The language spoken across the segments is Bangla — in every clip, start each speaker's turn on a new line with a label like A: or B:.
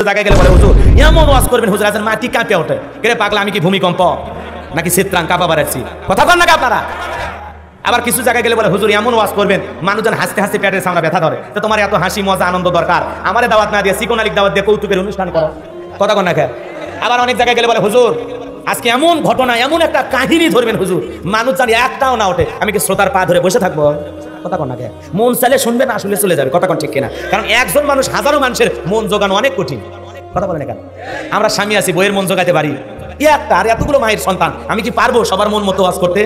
A: জায়গায় গেলে বলে হুজুর এমন ওয়াজ করবেন হুজুর আছেন মাটি কাঁপে ওঠে, কে পাগলা আমি কি ভূমিকম্প নাকি চিত্রাং কাঁপা বাড়াচ্ছি, কথা কন নাকি আপনারা? আবার কিছু জায়গায় গেলে বলে হুজুর এমন ওয়াজ করবেন মানুষজন হাসতে হাসতে পেটের সামনে ব্যথা ধরে, তো তোমার এত হাসি মজা আনন্দ দরকার, আমারে দাওয়াত না দিয়ে সিকোন আলীর দাওয়াত দিয়ে কৌতুকের অনুষ্ঠান করো, কথা কন নাকি? আবার অনেক জায়গায় গেলে বলে হুজুর আজকে এমন ঘটনা এমন একটা কাহিনী ধরবেন হুজুর মানুষ জানি একটাও না ওঠে, আমি কি শ্রোতার পা ধরে বসে থাকবো, কথা কন নাকি? মন চাইলে শুনবে না আসলে চলে যাবে, কথা কন ঠিক কিনা? কারণ একজন মানুষ হাজারো মানুষের মন জোগানো অনেক কঠিন, কথা বলেন কেন? আমরা স্বামী আছি বইয়ের মন জোগাতে পারি একটা, আর এতগুলো মায়ের সন্তান আমি কি পারবো সবার মন মতো ওয়াজ করতে?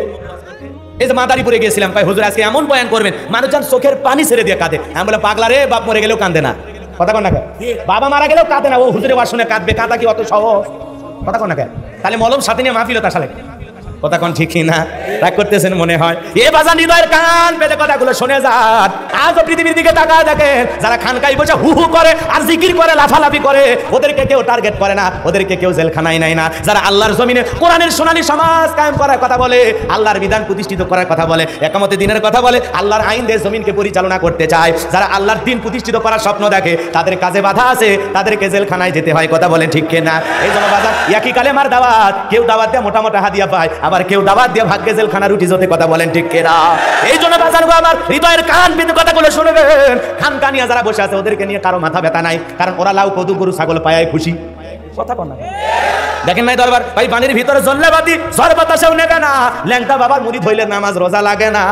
A: এই যে মাদারীপুরে গিয়েছিলাম, কয় হুজুর আজকে এমন বয়ান করবেন মানুষজন চোখের পানি ছেড়ে দিয়ে কাঁদে, আমি বলে পাগলা রে বাপ মরে গেলেও কাঁদে না, কথা কন নাকি? বাবা মারা গেলেও কাঁদে না, ও হুজুরের ওয়াজ শুনে কাঁদবে, কাঁদা কি অত সহজ, কথা কন নাকি? তাহলে মলম সাথে নিয়ে মাহফিল হতো আসলে, কথা কন ঠিক না? রাগ করতেছেন মনে হয়। এ বাজান হৃদয়ের কান পেতে কথাগুলো শুনে যান। আজও পৃথিবীর দিকে তাকায় দেখেন, যারা খানকায় বসে হু হু করে আর জিকির করে লাফালাফি করে, ওদেরকে কেউ টার্গেট করে না, ওদেরকে কেউ জেলখানায় নেয় না। যারা আল্লাহর জমিনে কোরআনের সোনালী সমাজ কায়েম করার কথা বলে, আল্লাহর বিধান প্রতিষ্ঠিত করার কথা বলে, একামতে দিনের কথা বলে, আল্লাহর আইন দিয়ে জমিনকে পরিচালনা করতে চায়, যারা আল্লাহর দিন প্রতিষ্ঠিত করার স্বপ্ন দেখে, তাদের কাজে বাধা আছে, তাদেরকে জেলখানায় যেতে হয়, কথা বলেন ঠিক কিনা? এই জন্য বাজার একই কালেমার দাওয়াত, কেউ দাওয়াত দিয়ে মোটা মোটা হাদিয়া পায়, আবার কেউ দাওয়াত দিয়ে ভাগ্যে জেলখানা রুটি জোতে, কথা বলেন ঠিক কিনা? এই জন্য বাজার আমার হৃদয়ের কান বিন্দু কথাগুলো শুনবেন। খানকা নিয়ে যারা বসে আছে ওদেরকে নিয়ে কারো মাথা ব্যথা নাই, কারণ ওরা লাউ কদু গরু ছাগল পায় খুশি, কথা কন না? দেখেন নাই দরবার ভাই পানির ভিতরে জ্বললে বাতি ঝড় বাতাসেও নেবে না, ল্যাংটা বাবার মুড়ি ধইলে নামাজ রোজা লাগে না।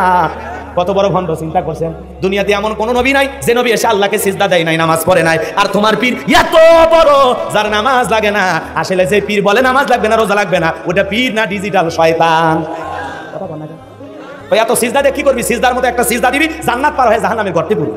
A: কত বড় ভণ্ড চিন্তা করছেন? দুনিয়াতে এমন কোন নবী নাই যে নবী এসে আল্লাহকে সিজদা দেয় নাই, নামাজ পড়ে নাই। আর তোমার পীর এত বড় যার নামাজ লাগে না, আসলে যে পীর বলে নামাজ লাগবে না রোজা লাগবে না, ওটা পীর না ডিজিটাল শয়তান, কথা বল না? ওই এত সিজদা দিয়ে কি করবি? সিজদার মতো একটা সিজদা দিবি জান্নাত পার হয়ে জাহান্নামে গর্তে পড়বি,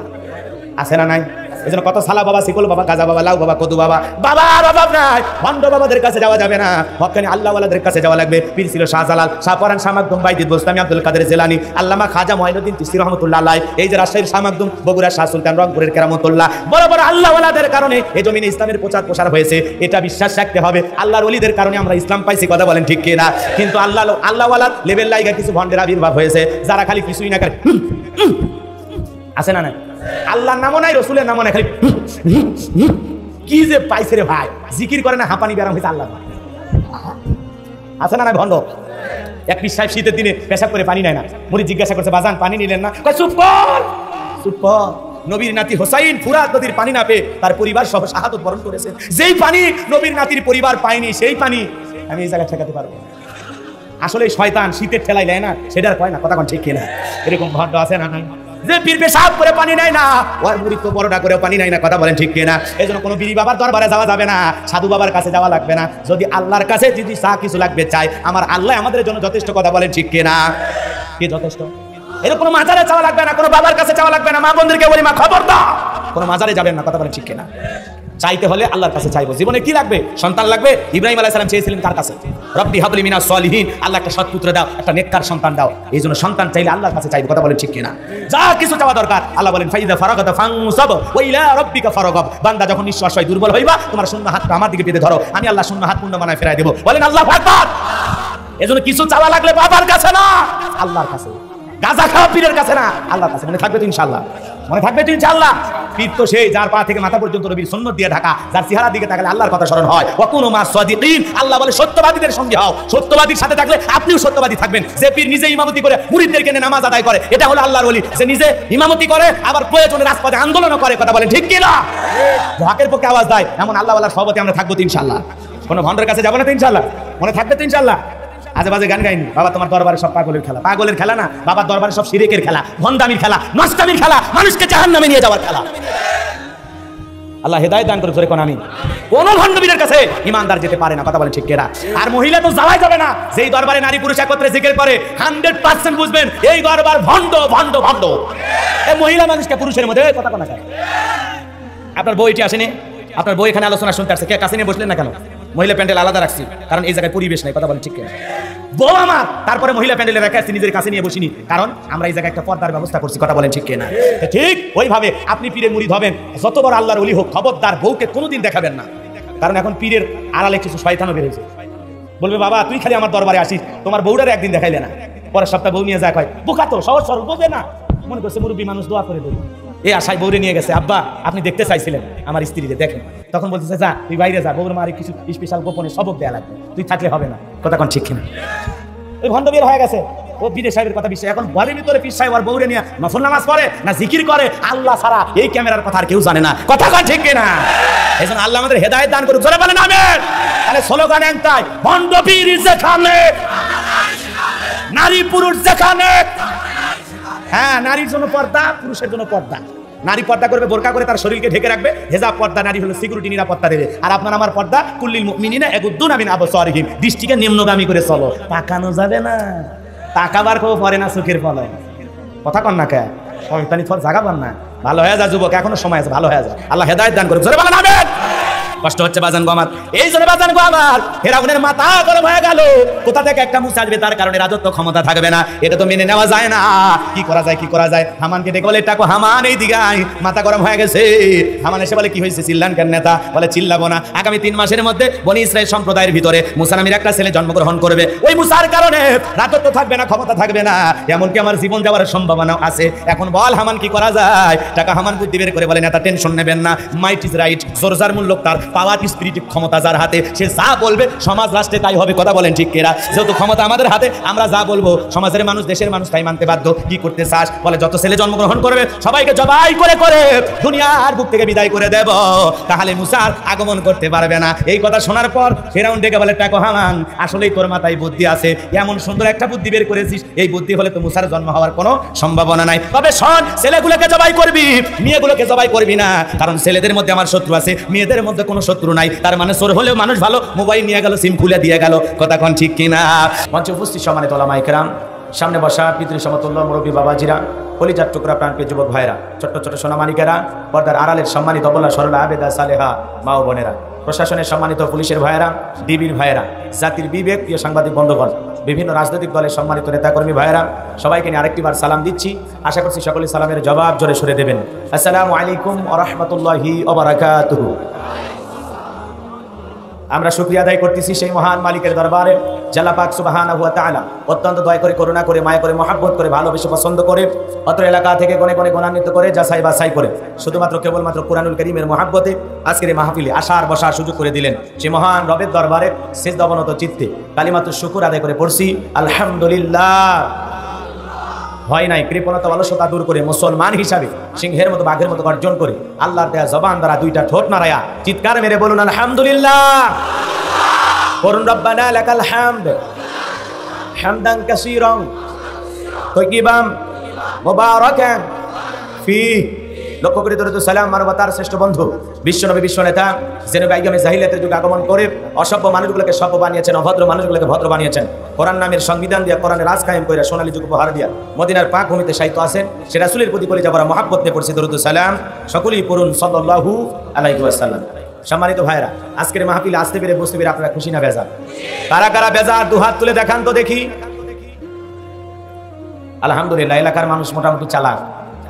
A: আছে না নাই? এই জন্য কত সালা বাবা, শিকল বাবা, গাজা বাবা, লাউ বাবা, কদু বাবা, বাবার অভাব নাই। ভণ্ড বাবাদের কাছে যাওয়া যাবে না, হক্কানি আল্লাহওয়ালাদের কাছে যাওয়া লাগবে। পীর ছিল শাহজালাল, শাহপরান, শাহ মাকদুম, বাইজিদ বোস্তামি, আব্দুল কাদের জিলানী, আল্লামা খাজা মুঈনুদ্দিন চিশতি রহমাতুল্লাহ আলাইহি, এই যে রাজশাহীর শাহ মাকদুম, বগুড়া শাহ সুলতান, রংপুরের কেরামতুল্লাহ, বড় বড় আল্লাহওয়ালাদের কারণে এই জমিনে ইসলামের প্রচার প্রসার হয়েছে, এটা বিশ্বাস রাখতে হবে। আল্লাহর ওলিদের কারণে আমরা ইসলাম পাইছি, কথা বলেন ঠিক কিনা? কিন্তু আল্লাহওয়ালার লেভেল লাইগা কিছু ভণ্ডের আবির্ভাব হয়েছে, যারা খালি কিছুই না করে, আছে না? আল্লাহর নামও নাই, রসুলের নামও নাই, খালি কি যে পাইছে রে ভাই, জিকির করে না হাঁপানি বেরাম হয়েছে আল্লাহ, আছে না? ভণ্ড এক পীর সাহেব শীতের দিনে পেশাব করে পানি নেয় না, মুরিদ জিজ্ঞাসা করছে বাজান পানি নিলেন না? চুপ কর, চুপ কর। নবীর নাতি হোসাইন ফুরাত নদীর পানি না পেয়ে তার পরিবার সহ শাহাদত বরণ করেছে, যেই পানি নবীর নাতির পরিবার পায়নি সেই পানি আমি এই জায়গায় ঠেকাতে পারবো। আসলে শয়তান শীতের ঠেলাই নেয় না, সেটার কয় না, কথা কোন ঠিক কিনা? এরকম ভণ্ড আছে না? নাই যে পীর পেশাব করে পানি নেয় না, ওর মুরিদ তো বড়টা করে পানি নেয় না, কথা বলেন ঠিক কিনা? এই জন্য কোনো বিড়ি বাবার দরবারে যাওয়া যাবে না, সাধু বাবার কাছে যাওয়া লাগবে না। যদি আল্লাহর কাছে যদি চা কিছু লাগবে চাই, আমার আল্লাহ আমাদের জন্য যথেষ্ট, কথা বলেন ঠিক কিনা? কি যথেষ্ট? এর কোনো মাজারে যাওয়া লাগবে না, কোনো বাবার কাছে যাওয়া লাগবে না। মা বোনদেরকে বলি মা খবর দাও, কোনো মাজারে যাবেন না, কথা বলেন ঠিক কিনা? চাইতে হলে আল্লাহর কাছে চাইবো। জীবনে কি লাগবে? সন্তান লাগবে। ইব্রাহিম আলাইহিস সালাম চেয়েছিলেন কার কাছে? রব্বি হাবলি মিনাস সলিহিন, আল্লাহ একটা সৎপুত্র দাও, একটা নেককার সন্তান দাও। এই জন্য সন্তান চাইলে আল্লাহর কাছে চাইবো, কথা বলেন ঠিক কিনা? যা কিছু চাওয়া দরকার আল্লাহ বলেন ফাইদা ফারাগাতা ফানসাব ওয়া ইলা রাব্বিকা ফারাগাব, বান্দা যখন নিঃশ্বাস হয় দুর্বল হইবা, তোমার শূন্য হাতটা আমার দিকে পেতে ধরো, আমি আল্লাহ শূন্য হাত পূর্ণ বানায় ফেরাই দেব। বলেন আল্লাহু আকবার। এজন্য কিছু চাওয়া লাগলে বাবার কাছে না, আল্লাহর কাছে। গাঁজা খাওয়া পীরের কাছে না, আল্লাহর কাছে। মনে থাকবে তো ইনশাআল্লাহ, মনে থাকবে তো ইনশাআল্লাহ। পীর তো সেই যার পা থেকে মাথা পর্যন্ত নবীর সুন্নাত দিয়ে ঢাকা, যার চেহারার দিকে তাকালে আল্লাহর কথা স্মরণ হয়। ওয়া কুনু মা সাদিকিন, আল্লাহ বলে সত্যবাদীদের সঙ্গে হও। সত্যবাদীর সাথে থাকলে আপনিও সত্যবাদী থাকবেন। যে পীর নিজে ইমামতি করে মুরিদদেরকে নিয়ে নামাজ আদায় করে, এটা হলো আল্লাহর ওলি। যে নিজে ইমামতি করে আবার প্রয়োজনে রাজপথে আন্দোলন করে, কথা বলেন ঠিক কিনা? হকের পক্ষে আওয়াজ দেয়, এমন আল্লাহওয়ালার সহবতে আমরা থাকবো তো ইনশাআল্লাহ। কোনো ভণ্ডের কাছে যাবো না তো ইনশাআল্লাহ, মনে থাকবে তো ইনশাআল্লাহ। আজে বাজে গান গাইনি বাবা, তোমার দরবারে সব পাগলের খেলা। পাগলের খেলা না, বাবার দরবারে সব শিরকের খেলা, ভন্ডামির খেলা, নষ্টামির খেলা, মানুষকে জাহান্নামে নিয়ে যাওয়ার খেলা। আল্লাহ হেদায়েত দান করে, কোন আমি কোন ভণ্ডবীরের কাছে ইমানদার যেতে পারে না, কথা বলে ঠিক কেনা? আর মহিলা তো যাওয়াই যাবে না। যেই দরবারে নারী পুরুষ একত্রে জিকির করে 100% বুঝবেন এই দরবার ভণ্ড ভণ্ড ভণ্ড। এই মহিলা মানুষকে পুরুষের মধ্যে কথা কোনা যায়। আপনার বইটি আসেনি, আপনার বই এখানে আলোচনা শুনতে আসছে, কে কাছে নিয়ে বসলেন না কেন? মহিলা প্যান্ডেল আলাদা রাখছি, কারণ এই জায়গায় পরিবেশ নাই, কথা বলেন ঠিক কিনা? বউ আমার, তারপরে মহিলা প্যান্ডেলে রেখে আসছি, নিজের কাছে নিয়ে বসিনি, কারণ আমরা এই জায়গায় একটা পর্দার ব্যবস্থা করছি, কথা বলেন ঠিক কিনা? ঠিক ওইভাবে আপনি পীরের মুরিদ হবেন, যত বড় আল্লাহর ওলি হোক, খবরদার বউকে কোনোদিন দেখাবেন না। কারণ এখন পীরের আড়ালে কিছু শয়তানও বেরিয়েছে, বলবে বাবা তুই খালি আমার দরবারে আসিস, তোমার বউটারে একদিন দেখাইলে না, পরের সপ্তাহে বউ নিয়ে যায়, কয় বোকা তো সহজ সরল বোঝে না, মনে করছে মুরব্বী মানুষ দোয়া করে দেবে, এই আশায় বউরে নিয়ে গেছে, আব্বা আপনি দেখতে চাইছিলেন আমার স্ত্রীকে, দেখেন। তখন বলতেছে যা তুই বাইরে যা, বউর মারে কিছু স্পেশাল গোপনে সবক দেয়া লাগবে, তুই থাকলে হবে না। কথা কোন ঠিক কিনা? ওই ভণ্ড বের হয়ে গেছে, ও পীর সাহেবের কথা বিশ্বাস। এখন ঘরের ভিতরে পীর সাহেব আর বউরে নিয়ে নফল নামাজ পড়ে না জিকির করে আল্লাহ ছাড়া এই ক্যামেরার কথা আর কেউ জানে না। কথা কোন ঠিক কিনা? এই জন্য আল্লাহ আমাদের হেদায়েত দান করুক, জোরে বলেন আমিন। তাহলে স্লোগান একটাই, ভণ্ড পীর যেখানে, নারী পুরুষ যেখানে। হ্যাঁ, নারীর জন্য পর্দা, পুরুষের জন্য পর্দা। নারী পর্দা করবে, বোরকা করে তার শরীরকে ঢেকে রাখবে, হেজাব পর্দা নারী হলো সিকিউরিটি, নিরাপত্তা দেবে। আর আপনার আমার পর্দা কুল্লিল মুমিনিনা ইয়াগুদ্দুনা মিন আবসারিহিম, দৃষ্টিকে নিম্নগামী করে চলো। তাকানো যাবে না, তাকাবার কেউ পরে না চোখের ফলে। কথা কন না কে? শয়তানি ফল জাগাবার না। ভালো হয়ে যা যুবক, এখনো সময় আছে, ভালো হয়ে যা। আল্লাহ হেদায়েত দান করুক, জোরে বলেন আমিন। কষ্ট হচ্ছে বাজান গো আমার, এই জন্য বাজান গো আমার ফেরাউনের মাথা গরম হয়ে গেল। কোথা থেকে একটা মুসা আসবে, তার কারণে রাজত্ব ক্ষমতা থাকবে না, এটা তো মেনে নেওয়া যায় না। কি করা যায়, কি করা যায়? হামানকে ডেকে বলে, টাকো হামান এই দিকে আয়, মাথা গরম হয়ে গেছে। হামান এসে বলে, কি হয়েছে, চিল্লান কেন নেতা? বলে, চিল্লাবো না, আগামী 3 মাসের মধ্যে বনি ইসরাইল সম্প্রদায়ের ভিতরে মুসা নামের একটা ছেলে জন্মগ্রহণ করবে। ওই মুসার কারণে রাজত্ব থাকবে না, ক্ষমতা থাকবে না, এমনকি আমার জীবন যাওয়ার সম্ভাবনা আছে। এখন বল হামান কি করা যায়? টাকা হামান বুদ্ধি বের করে বলে, নেতা টেনশন নেবেন না, মাইট ইজ রাইট, জোরজার মূল্য তার, পাওয়ার স্পিরিট ক্ষমতা যার হাতে, সে যা বলবে সমাজ রাষ্ট্রে তাই হবে। কথা বলেন ঠিক কিনা? যেহেতু ক্ষমতা আমাদের হাতে, আমরা যা বলবো সমাজের মানুষ, দেশের মানুষ তাই মানতে বাধ্য। কি করতে চাস? বলে, যত ছেলে জন্মগ্রহণ করবে সবাইকে জবাই করে করে দুনিয়ার বুক থেকে বিদায় করে দেব, তাহলে মুসার আগমন করতে পারবে না। এই কথা শোনার পর ফেরাউন ডেকে বলে, টাকো হামান, আসলেই তোর মাথায় বুদ্ধি আছে, এমন সুন্দর একটা বুদ্ধি বের করেছিস, এই বুদ্ধি হলে তো মুসার জন্ম হওয়ার কোনো সম্ভাবনা নাই। তবে শোন, ছেলেগুলোকে জবাই করবি, মেয়েগুলোকে জবাই করবি না, কারণ ছেলেদের মধ্যে আমার শত্রু আছে, মেয়েদের মধ্যে কোনো শত্রু নাই। তার মানে চোর হলেও মানুষ ভালো, মোবাইল নিয়ে গেল, সিম খুলে দিয়ে গেল। কথা কোন ঠিক কিনা? মঞ্চে উপস্থিত সম্মানিত ওলামায়ে কেরাম, সামনে বসা পিতৃ সমতুল্য মুরব্বী বাবাজিরা, কলিজার টুকরা প্রাণপ্রিয় যুবক ভাইরা, ছোট্ট ছোট সোনামানিকেরা, পর্দার আড়ালের সম্মানিত অবলা সরলা আবেদা সালেহা মা ও বোনেরা, প্রশাসনের সম্মানিত পুলিশের ভাইয়েরা, ডিবির ভাইয়েরা, জাতির বিবেক, প্রিয় সাংবাদিক বন্ধুগণ, বিভিন্ন রাজনৈতিক দলের সম্মানিত নেতাকর্মী ভাইয়েরা, সবাইকে নিয়ে আরেকটিবার সালাম দিচ্ছি। আশা করছি সকলে সালামের জবাব জোরে সরে দেবেন। আসসালামু আলাইকুম ওয়া রাহমাতুল্লাহি ওয়া বারাকাতুহু। আমরা শুকরিয়া আদায় করতেছি সেই মহান মালিকের দরবারে, আল্লাহ পাক সুবহানাহু ওয়া তাআলা অত্যন্ত দয়া করে, করুণা করে, মায়া করে, মহব্বত করে, ভালোবেসে, পছন্দ করে, অত্র এলাকা থেকে গণে গণে গুণান্বিত করে, যাচাই বাছাই করে, শুধুমাত্র কেবলমাত্র কুরআনুল কারীমের মহব্বতে আজকের এই মাহফিলে আসার বসার সুযোগ করে দিলেন। সেই মহান রবের দরবারে সিজদা অবনত চিত্তে কালিমাতুশ শুকর আদায় করে পড়ছি আলহামদুলিল্লাহ। হয় নাই কৃপণতা, অলসতা দূর করে মুসলমান হিসাবে সিংহের মতো বাঘের মতো গর্জন করে আল্লাহর দেয়া জবান দ্বারা দুইটা ঠোঁট নাড়ায়া চিৎকার মেরে বলুন আলহামদুলিল্লাহ। করুন রব্বানা লাকাল হামদ হামদান কাসীরান তাইয়িবান মুবারাকান ফি। লক্ষ্য করে দরুদ সালাম মানবতার শ্রেষ্ঠ বন্ধু বিশ্বনবী, বিশ্বনেতা, যে নবী আইয়ামে জাহিলিয়াতের যুগে আগমন করে অসভ্য মানুষগুলোকে সভ্য বানিয়েছেন, অভদ্র মানুষগুলোকে ভদ্র বানিয়েছেন, কোরআন নামের সংবিধান দিয়া, কোরআনের রাজ কায়েম করে সোনালী যুগ উপহার দিয়া মদিনার পাক ভূমিতে সাহিত্য আছেন, সে রাসূলের প্রতি কলিজা ভরা মহব্বত নিয়ে পড়ছে দরুদ সালাম। সকলেই পড়ুন সাল্লাল্লাহু আলাইহি ওয়াসাল্লাম। সম্মানিত ভাইরা, আজকের মাহফিলে আসতে পেরে বসতে পেরে আপনারা খুশি না বেজার? কারা কারা বেজার দুহাত তুলে দেখান তো দেখি। আলহামদুলিল্লাহ, এলাকার মানুষ মোটামুটি চালাক,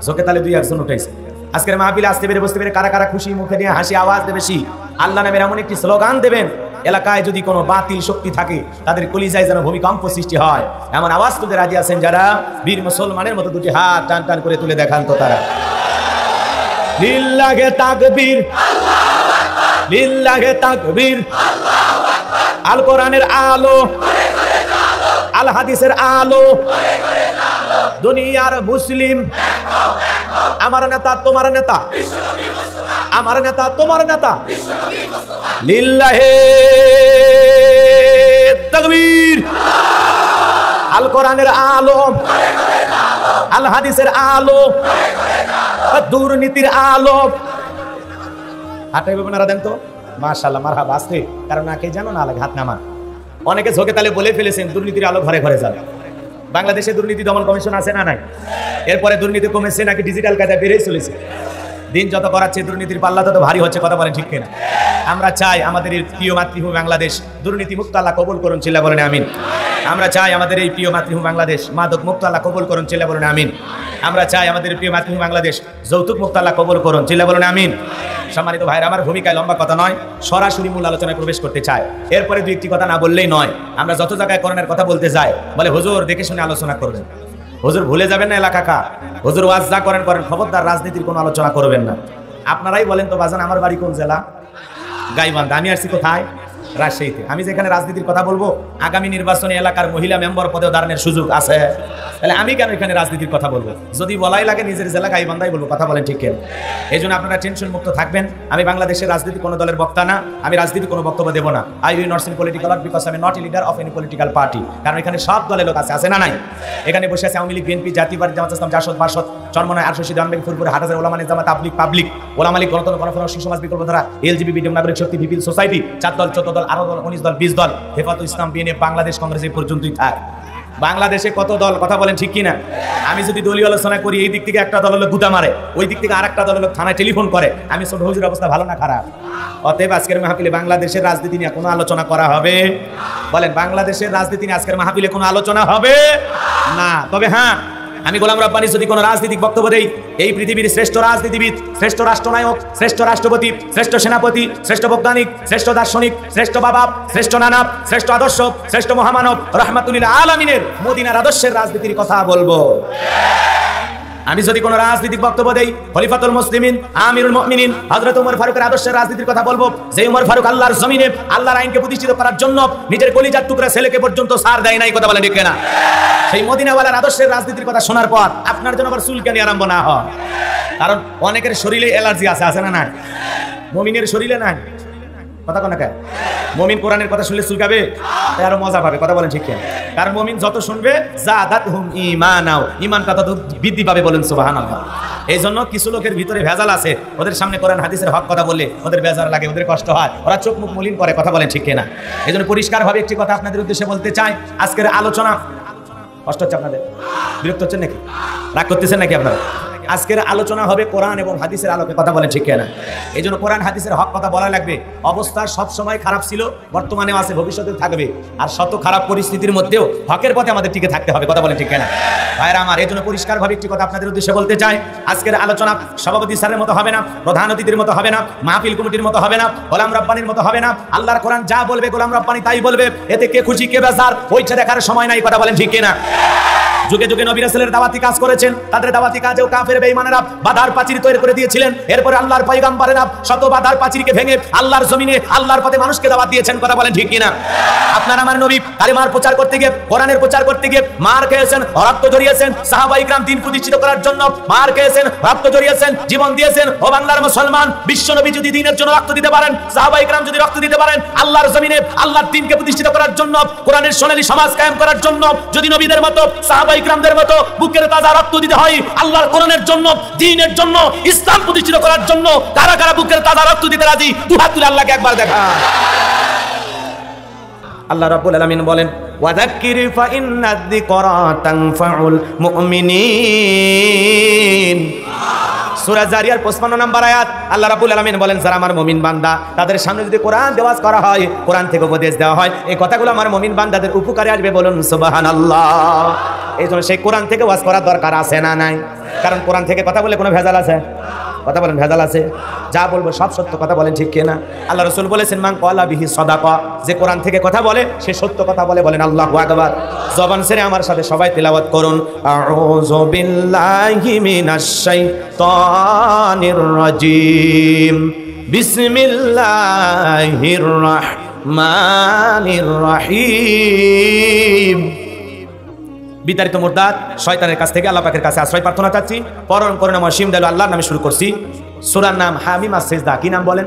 A: চোখে তালে 2-1 জন উঠেছে। আজকের মাহফিলে আসতে পেরে বসতে পেরে কারা কারা খুশি, মুখে দিয়ে হাসি আওয়াজ দেবে বেশি? আল্লাহ নামের এমন একটি স্লোগান দেবেন, এলাকায় যদি কোনো বাতিল শক্তি থাকে তাদের কলিজায় যেন ভূমিকম্প সৃষ্টি হয়, এমন আওয়াজ তুলে রাজি আছেন যারা? বীর মুসলমানের মতো দুটি হাত টান টান করে তুলে দেখান তো তারা। লিল্লাহে তাকবীর, লিল্লাহে তাকবীর। আল কোরআনের আলো, আল হাদিসের আলো, দুনিয়ার মুসলিম। আমার নেতা তোমার নেতা, আমার নেতা তোমার নেতা। লিল্লাহে তাকবীর। আল কোরআনের আলো, আল হাদিসের আলো, দুর্নীতির আলো। হাতে আপনারা দেন তো, মাশাআল্লাহ, মারহাবা। আসতে কারণ না কে জানো না লাগে হাত নামা। অনেকে ঝোঁকে তালে বলে ফেলেছেন দুর্নীতির আলো ঘরে ঘরে যাবে। বাংলাদেশে দুর্নীতি দমন কমিশন আছে না নাই? এরপরে দুর্নীতি কমেছে নাকি ডিজিটাল কাজে বেড়েই চলেছে? দিন যত করাচ্ছে দুর্নীতির পাল্লা তত ভারী হচ্ছে। কথা বলেন ঠিক কিনা? আমরা চাই আমাদের এই প্রিয় মাতৃভূমি বাংলাদেশ দুর্নীতি মুক্ত আল্লাহ কবুল করুন, চিল্লা বলেন আমিন। আমরা চাই আমাদের এই প্রিয় মাতৃভূমি বাংলাদেশ মাদক মুক্ত আল্লাহ কবুল করুন, চিল্লা বলেন আমিন। আমরা চাই আমাদের প্রিয় মাতৃভূমি বাংলাদেশ যৌতুক মুক্ত আল্লাহ কবুল করুন, চিল্লা বলেন আমিন। সম্মানিত ভাইরা, আমার ভূমিকায় লম্বা কথা নয়, সরাসরি মূল আলোচনায় প্রবেশ করতে চাই। এরপরে 2-1টি কথা না বললেই নয়। আমরা যত জায়গায় করোনার কথা বলতে যাই বলে হুজুর দেখে শুনে আলোচনা করবেন। হুজুর ভুলে যাবেন না এলাকা কা, হুজুর ওয়াজ যা করেন করেন, খবরদার রাজনীতির কোনো আলোচনা করবেন না। আপনারাই বলেন তো বাজান, আমার বাড়ি কোন জেলা? গাইবান্ধা। আমি আসছি কোথায়? রাজশাহীতে। আমি যেখানে রাজনীতির কথা বলবো, আগামী নির্বাচনে এলাকার মহিলা মেম্বার পদে দাঁড়ানোর সুযোগ আছে, তাহলে আমি কেন এখানে রাজনীতির কথা বলবো? যদি বলাই লাগে নিজের জেলা গাইবান্ধাই বলবো। কথা বলেন ঠিক কেন? এই জন্য আপনারা টেনশন মুক্ত থাকবেন। আমি বাংলাদেশের রাজনীতি কোনো দলের বক্তা না, আমি রাজনীতি কোনো বক্তব্য দেবো না। I will not in political because I am not a leader of any political party. কারণ এখানে সব দলের লোক আছে না নাই? এখানে বসে আছে আওয়ামী লীগ, বিএনপি, জাতীয় পার্টি, জামাত ইসলাম, জাসদ, বাসদ, চরমনায়, আরশি, দানবেগ, ফুলপুরে, হাটহাজার, ওলামা নিজামাত, তাবলিগ, পাবলিক, ওলামা লীগ, গণতন্ত্র, গণফোরাম, সমাজ বিকল্পধারা, এলজিবি, বিডিএম, নাগরিক শক্তি, ভিপিল সোসাইটি, 4 দল, 14 দল, আরো দল, 19 দল, 20 দল, হেফাজত ইসলাম, বিএনএফ, বাংলাদেশ কংগ্রেস, এই পর্যন্তই থাক। বাংলাদেশে কত দল? কথা বলেন ঠিক কিনা? আমি যদি দলীয় আলোচনা করি, এই দিক থেকে একটা দলের লোক গুতা মারে, ওই দিক থেকে আরেকটা দলের লোক থানায় টেলিফোন করে, আমি ছোট হুজুর অবস্থা ভালো না খারাপ? অতএব আজকের মাহফিলে বাংলাদেশের রাজনীতি নিয়ে কোনো আলোচনা করা হবে? বলেন, বাংলাদেশের রাজনীতি নিয়ে আজকের মাহফিলে কোনো আলোচনা হবে না। তবে হ্যাঁ, আমি গোলাম রব্বানী যদি কোনো রাজনৈতিক বক্তব্য দেই, এই পৃথিবীর শ্রেষ্ঠ রাজনীতিবিদ, শ্রেষ্ঠ রাষ্ট্রনায়ক, শ্রেষ্ঠ রাষ্ট্রপতি, শ্রেষ্ঠ সেনাপতি, শ্রেষ্ঠ বৈজ্ঞানিক, শ্রেষ্ঠ দার্শনিক, শ্রেষ্ঠ বাবা, শ্রেষ্ঠ নানাব, শ্রেষ্ঠ আদর্শ, শ্রেষ্ঠ মহামানব রাহমাতুল আলামিনের মদিনার আদর্শের রাজনীতির কথা বলবো। আমি যদি কোনো রাজনৈতিক বক্তব্য দেই, খলিফাতুল মুসলিমিন, আমিরুল মুমিনিন হযরত ওমর ফারুকের আদর্শের রাজনীতির কথা বলবো। যে ওমর ফারুক আল্লাহর জমিনে আল্লাহর আইনকে প্রতিষ্ঠিত করার জন্য নিজের কলিজার টুকরা ছেলেকে পর্যন্ত ছাড় দেয় নাই। কথা বলে ঠিক না? সেই মদিনাওয়ালার আদর্শের রাজনীতির কথা শোনার পর আপনার জন্য আবার চুলকানি আরম্ভ না হয়। কারণ অনেকের শরীরে অ্যালার্জি আছে না নাই? মুমিনের শরীরে নাই। কথা কোন না? মুমিন কোরআনের কথা শুনলে চুলকাবে, আরো মজা পাবে। কথা বলেন ঠিক কেন? কারণ মুমিন যত শুনবে জাদাতহুম ঈমানাও, ঈমানটা তত বৃদ্ধি পাবে। বলেন সুবহানাল্লাহ। এই জন্য কিছু লোকের ভিতরে ভেজাল আছে, ওদের সামনে কোরআন হাদিসের হক কথা বললে ওদের বেজার লাগে, ওদের কষ্ট হয়, ওরা চোখ মুখ মলিন করে। কথা বলেন ঠিক কিনা? এই জন্য পরিষ্কারভাবে একটি কথা আপনাদের উদ্দেশ্যে বলতে চাই। আজকের আলোচনা কষ্ট হচ্ছে আপনাদের? বিরক্ত হচ্ছেন নাকি? রাগ করতেছেন নাকি আপনারা? আজকের আলোচনা হবে কোরআন এবং হাদিসের আলোকে। কথা বলেন ঠিক কিনা? এই জন্য কোরআন হাদিসের হক কথা বলা লাগবে। অবস্থা সব সময় খারাপ ছিল, বর্তমানেও আছে, ভবিষ্যতেও থাকবে। আর শত খারাপ পরিস্থিতির মধ্যেও হকের পথে আমাদের টিকে থাকতে হবে। কথা বলেন ঠিক কিনা? ভাইরা আমার, এই জন্য পরিষ্কারভাবে একটি কথা আপনাদের উদ্দেশ্যে বলতে চাই। আজকের আলোচনা সভাপতি স্যারের মতো হবে না, প্রধান অতিথির মতো হবে না, মাহফিল কমিটির মতো হবে না, গোলাম রব্বানির মতো হবে না। আল্লাহর কোরআন যা বলবে গোলাম রব্বানি তাই বলবে। এতে কে খুশি কে বেজার ওইটা দেখার সময় নাই। কথা বলেন ঠিক কিনা? যুগে যুগে নবী রাসূলের দাওয়াতি কাজ করেছেন, তাদের দাওয়াতি কাজেও কাফের বেঈমানেরা বাধার প্রাচীর তৈরি করে দিয়েছিলেন। এরপরে আল্লাহর পয়গম্বরেরা শত বাধার প্রাচীরকে ভেঙে আল্লাহর জমিনে আল্লাহর পথে মানুষকে দাওয়াত দিয়েছেন। কথা বলেন ঠিক কিনা? আপনার আমার নবী কালিমার প্রচার করতে গিয়ে, কোরআনের প্রচার করতে গিয়ে মার খেয়েছেন, রক্ত ঝরিয়েছেন। সাহাবায়ে কিরাম দিন প্রতিষ্ঠিত করার জন্য মার খেয়েছেন, রক্ত ঝরিয়েছেন, জীবন দিয়েছেন। ও বাংলার মুসলমান, বিশ্ব নবী যদি দ্বীনের জন্য রক্ত দিতে পারেন, সাহাবায়ে কিরাম যদি রক্ত দিতে পারেন, আল্লাহর জমিনে আল্লাহর দ্বীনকে প্রতিষ্ঠিত করার জন্য, কোরআনের সোনালী সমাজ কায়েম করার জন্য, যদি নবীদের মতো সাহাবায়ে কিরামদের মতো বুকের তাজা রক্ত দিতে হয় আল্লাহর কোরআনের জন্য, দ্বীনের জন্য, ইসলাম প্রতিষ্ঠিত করার জন্য, কারা কারা বুকের তাজা রক্ত দিতে রাজি? দুই হাত তুলে আল্লাহকে একবার দেখা। আল্লাহ রাব্বুল আলামিন বলেন, ওয়াযাক্কির ফাইন্নায যিকরা তানফাউল মুমিনিন। সূরা জারিয়ার 55 নম্বর আয়াত। আল্লাহ রাব্বুল আলামিন বলেন, যারা আমার মুমিন বান্দা, তাদের সামনে যদি কোরআন দেওয়াজ করা হয়, কোরআন থেকে উপদেশ দেওয়া হয়, এই কথাগুলো আমার মুমিন বান্দাদের উপকারে আসবে। বলুন সুবহানাল্লাহ। এই জন্য সেই কোরআন থেকে ওয়াজ করার দরকার আছে না নাই? কারণ কোরআন থেকে কথা বলে কোনো ভেজাল আছে? কথা বলেন, ভেজাল আছে? যা বলবো সব সত্য। কথা বলেন ঠিক কিনা? আল্লাহ রাসূল বলেছেন, মান ক্বালা বিহি সাদাকা, যে কোরআন থেকে কথা বলে সে সত্য কথা বলে। বলেন আল্লাহু আকবার। জবান ছেড়ে আমার সাথে সবাই তিলাওয়াত করুন, আউযু বিল্লাহি মিনাশ শাইতানির রাজিম, বিসমিল্লাহির রাহমানির রাহিম। বিতাড়িত মুরতাদ শয়তানের কাছ থেকে আল্লাহ পাকের কাছে আশ্রয় প্রার্থনা চাচ্ছি। পরম করুণাময় অসীম দয়ালু আল্লাহর নামে শুরু করছি। সূরার নাম হামিম আস-সিজদা। কি নাম বলেন?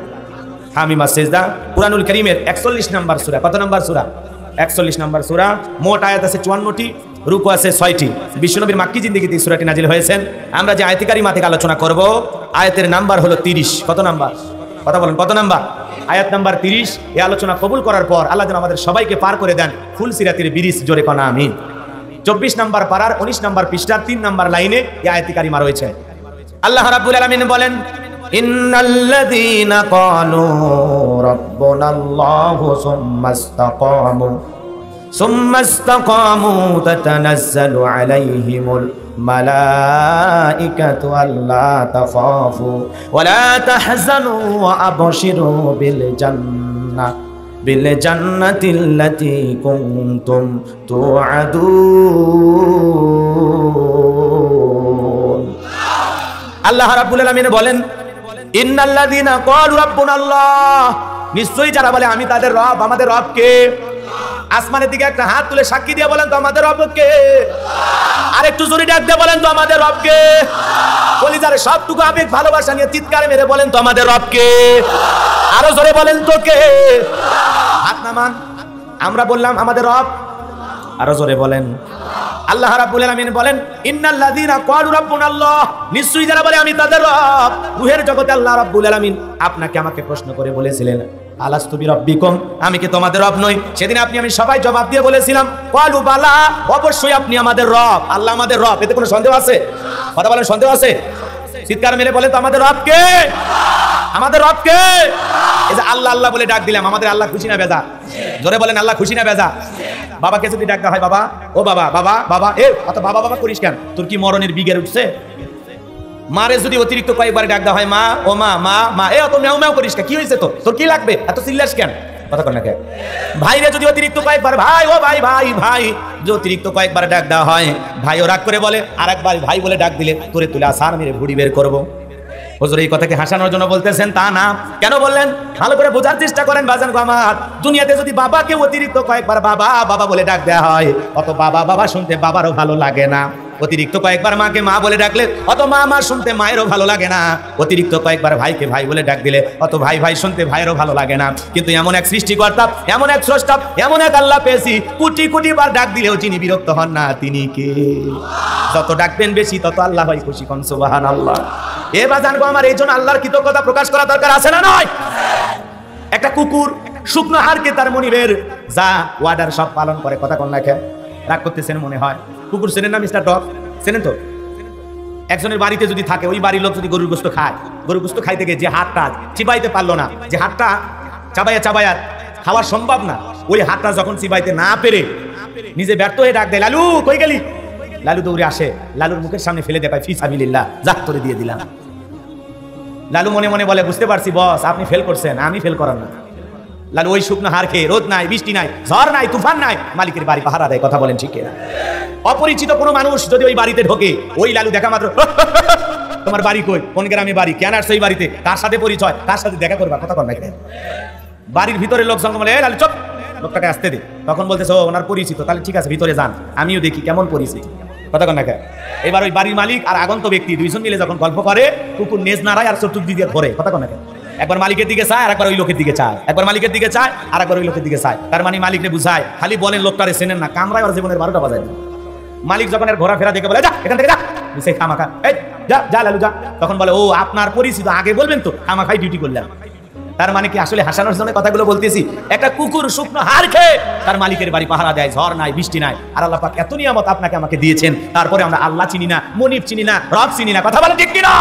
A: হামিম আস-সিজদা। কুরআনুল কারীমের 41 নম্বর সূরা। কত নম্বর সূরা? 41 নম্বর সূরা। মোট আয়াত আছে 54টি, রুকু আছে 6টি। বিশ্বনবীর মাক্কি জিন্দেগিতে সূরাটি নাজিল হয়েছেন। আমরা যে আয়াতে কারিমা থেকে আলোচনা করব, আয়াতের নাম্বার হলো 30। কত নাম্বার? কথা বলেন, কত নাম্বার? আয়াত নাম্বার 30। এই আলোচনা কবুল করার পর আল্লাহ যেন আমাদের সবাইকে পার করে দেন ফুল সিরাতের ব্রিজ। জোরে কনা আমিন। 24 নম্বর পারার 19 নম্বর পৃষ্ঠার 3 নম্বর লাইনে এই আয়াত কারিমা রয়েছে। আল্লাহ রাব্বুল আলামিন বলেন, ইন্নাল্লাযীনা ক্বালু রাব্বুনাল্লাহু সুম্মা ইসতাকামু তাতানাজ্জালু আলাইহিমুল মালাইকাতু আল্লা তাখাফু ওয়া লা তাহজানু ওয়া আবশিরু বিল জান্নাহ বিল জান্নাতিল্লাতী কুনতুম তুআদুন। আল্লাহ রাব্বুল আলামিন বলেন, ইন্নাল্লাযীনা ক্বালু রাব্বুনাল্লাহ, নিশ্চয়ই যারা বলে আমি তাদের রব, আমাদের রব কে? আসমানের দিকে একটা হাত তুলে সাক্ষী দিয়ে বলেন তো আমাদের রব কে? আর একটু জোরে ডাক দিয়ে বলেন তো আমাদের রব কে? কলিজারে সবটুকু আবেগ ভালোবাসা নিয়ে চিৎকার মেরে বলেন তো আমাদের রব কে? আরো জোরে বলেন তো কে? হাত নামান। আমরা বললাম আমাদের রব, আরো জোরে বলেন। আল্লাহ রাব্বুল আলামিন বলেন, ইন্নাল্লাযীনা ক্বালু রাব্বুনাল্লাহ, নিশ্চয়ই যারা বলে আমি তাদের রব। রূহের জগতে আল্লাহ রাব্বুল আলামিন আপনাকে আমাকে প্রশ্ন করে বলেছিলেন, আলাস্তু বিরাব্বিকুম, আমি কি তোমাদের রব নই? সেদিন আপনি আমি সবাই জবাব দিয়ে বলেছিলাম, ক্বালু বালা, অবশ্যই আপনি আমাদের রব। আল্লাহ আমাদের রব, এতে কোনো সন্দেহ আছে? কথা বলেন, সন্দেহ আছে? চিৎকার মেরে বলেন তো আমাদের রব কে? আমাদের রব কে? এই যে আল্লাহ আল্লাহ বলে ডাক দিলাম, আমাদের আল্লাহ খুশি না বেজা? জোরে বলেন, আল্লাহ খুশি না বেজা? বাবাকে যদি ডাকা হয় বাবা, ও বাবা, বাবা বাবা, এ অত বাবা বাবা করিস কেন? তোর কি মরণের বিগের উঠছে? মারে যদি অতিরিক্ত কয়েকবার ডাক দেওয়া হয় মা, ও মা, মা মা, এ অত ম্যাও ম্যাও করিস কেন? কি হয়েছে তোর কি লাগবে? এত চিল্লাস কেন? কথা কর না কেন? ভাইরে যদি অতিরিক্ত কয়েকবার ভাই, ও ভাই ভাই ভাই, যে অতিরিক্ত কয়েকবার ডাক দেওয়া হয়, ভাইও রাগ করে বলে আরেকবার ভাই বলে ডাক দিলে তোরে তুলে আসার মেরে ভুড়ি বের করবো। হুজুর এই কথাকে হাসানোর জন্য বলতেছেন তা না। কেন বললেন? ভালো করে বোঝার চেষ্টা করেন বাজান গো আমার। দুনিয়াতে যদি বাবাকে অতিরিক্ত কয়েকবার বাবা বাবা বলে ডাক দেওয়া হয়, অত বাবা বাবা শুনতে বাবারও ভালো লাগে না। অতিরিক্ত কয়েকবার মাকে মা বলে ডাকলে অত মা মা শুনতে মায়েরও ভালো লাগে না। অতিরিক্ত কয়েকবার ভাইকে ভাই বলে ডাক দিলে অত ভাই ভাই শুনতে ভাইয়েরও ভালো লাগে না। কিন্তু এমন এক সৃষ্টিকর্তা, এমন এক স্রষ্টা, এমন এক আল্লাহ পেয়েছি, কোটি কোটি বার ডাক দিলেও যিনি বিরক্ত হন না তিনি কে? যত ডাকবেন বেশি তত আল্লাহ হয় খুশি। কোন সুবহানাল্লাহ। এ বাজান গো আমার, এই জন্য আল্লাহর কৃতজ্ঞতা প্রকাশ করা দরকার আছে না নয়? একটা কুকুর শুকনো হাড়কে তার মনিবের যা ওয়ার্ডার সব পালন করে। কথা কোন লেখে? রাগ করতেছেন মনে হয়। কুকুর চেনেন না মিস্টার ডগ? চেনেন তো? একজনের বাড়িতে যদি থাকে, ওই বাড়ির লোক যদি গরুর গোশত খায়, গরুর গোশত খাইতে গিয়ে যে হাতটা চিবাইতে পারলো না, যে হাতটা চাবাইয়া চাবাইয়া খাওয়া সম্ভব না, ওই হাতটা যখন চিবাইতে না পেরে নিজে ব্যর্থ হয়ে ডাক দেয়, লালু কই গেলি? লালু দৌড়ে আসে, লালুর মুখের সামনে ফেলে দেয়, ফি সাবিলিল্লাহ, জাত করে দিয়ে দিলাম। লালু মনে মনে বলে, বুঝতে পারছি বস, আপনি ফেল করছেন, আমি ফেল করার না। লালু ওই শুকনো হাড় খেয়ে, রোদ নাই, বৃষ্টি নাই, ঝড় নাই, তুফান নাই, মালিকের বাড়ি পাহারা দেয়। কথা বলেন ঠিক কিনা? অপরিচিত কোনো মানুষ যদি ওই বাড়িতে ঢোকে, ওই লালু দেখা মাত্র তোমার বাড়ি কই, কোন গ্রামে বাড়ি, কেন আসছে এই বাড়িতে, কার সাথে পরিচয়, কার সাথে দেখা করবা? কথা কর না। বাড়ির ভিতরে লোক সঙ্গে বলে, লালু চুপ, লোকটাকে আসতে দে। তখন বলতেছে ও ওনার পরিচিত, তাহলে ঠিক আছে ভিতরে যান, আমিও দেখি কেমন পরিচিত। কথা কর না। এবার ওই বাড়ির মালিক আর আগন্ত ব্যক্তি দুইজন মিলে যখন গল্প করে, কুকুর নেজ নাড়ায় আর চতুর্দিক দিয়ে ঘোরে। কথা কর না। একবার মালিকের দিকে চায়, আর একবার ওই লোকের দিকে চায়, একবার মালিকের দিকে চায়, আর একবার ওই লোকের দিকে চায়। তার মানে মালিককে বুঝায়, খালি বলেন লোকটারে চেনেন না, কামরায় আর জীবনের 12টা বাজায়। মালিক যখন এর ঘোরাফেরা দেখে বলে, যা এখান থেকে যা, সেই খামাখা, এই যা যা লালু যা। তখন বলে, ও আপনার পরিচিত, আগে বলবেন তো, খামাখাই ডিউটি করলাম। তার মানে কি আসলে হাসানোর জন্য কথাগুলো বলতেছি? একটা কুকুর শুকনো হাড় খেয়ে তার মালিকের বাড়ি পাহারা দেয়, ঝড় নাই, বৃষ্টি নাই। আর আল্লাহ পাক এত নিয়ামত আপনাকে আমাকে দিয়েছেন, তারপরে আমরা আল্লাহ চিনি না, মনিব চিনি না, রব চিনি না। কথা বলেন ঠিক কিনা?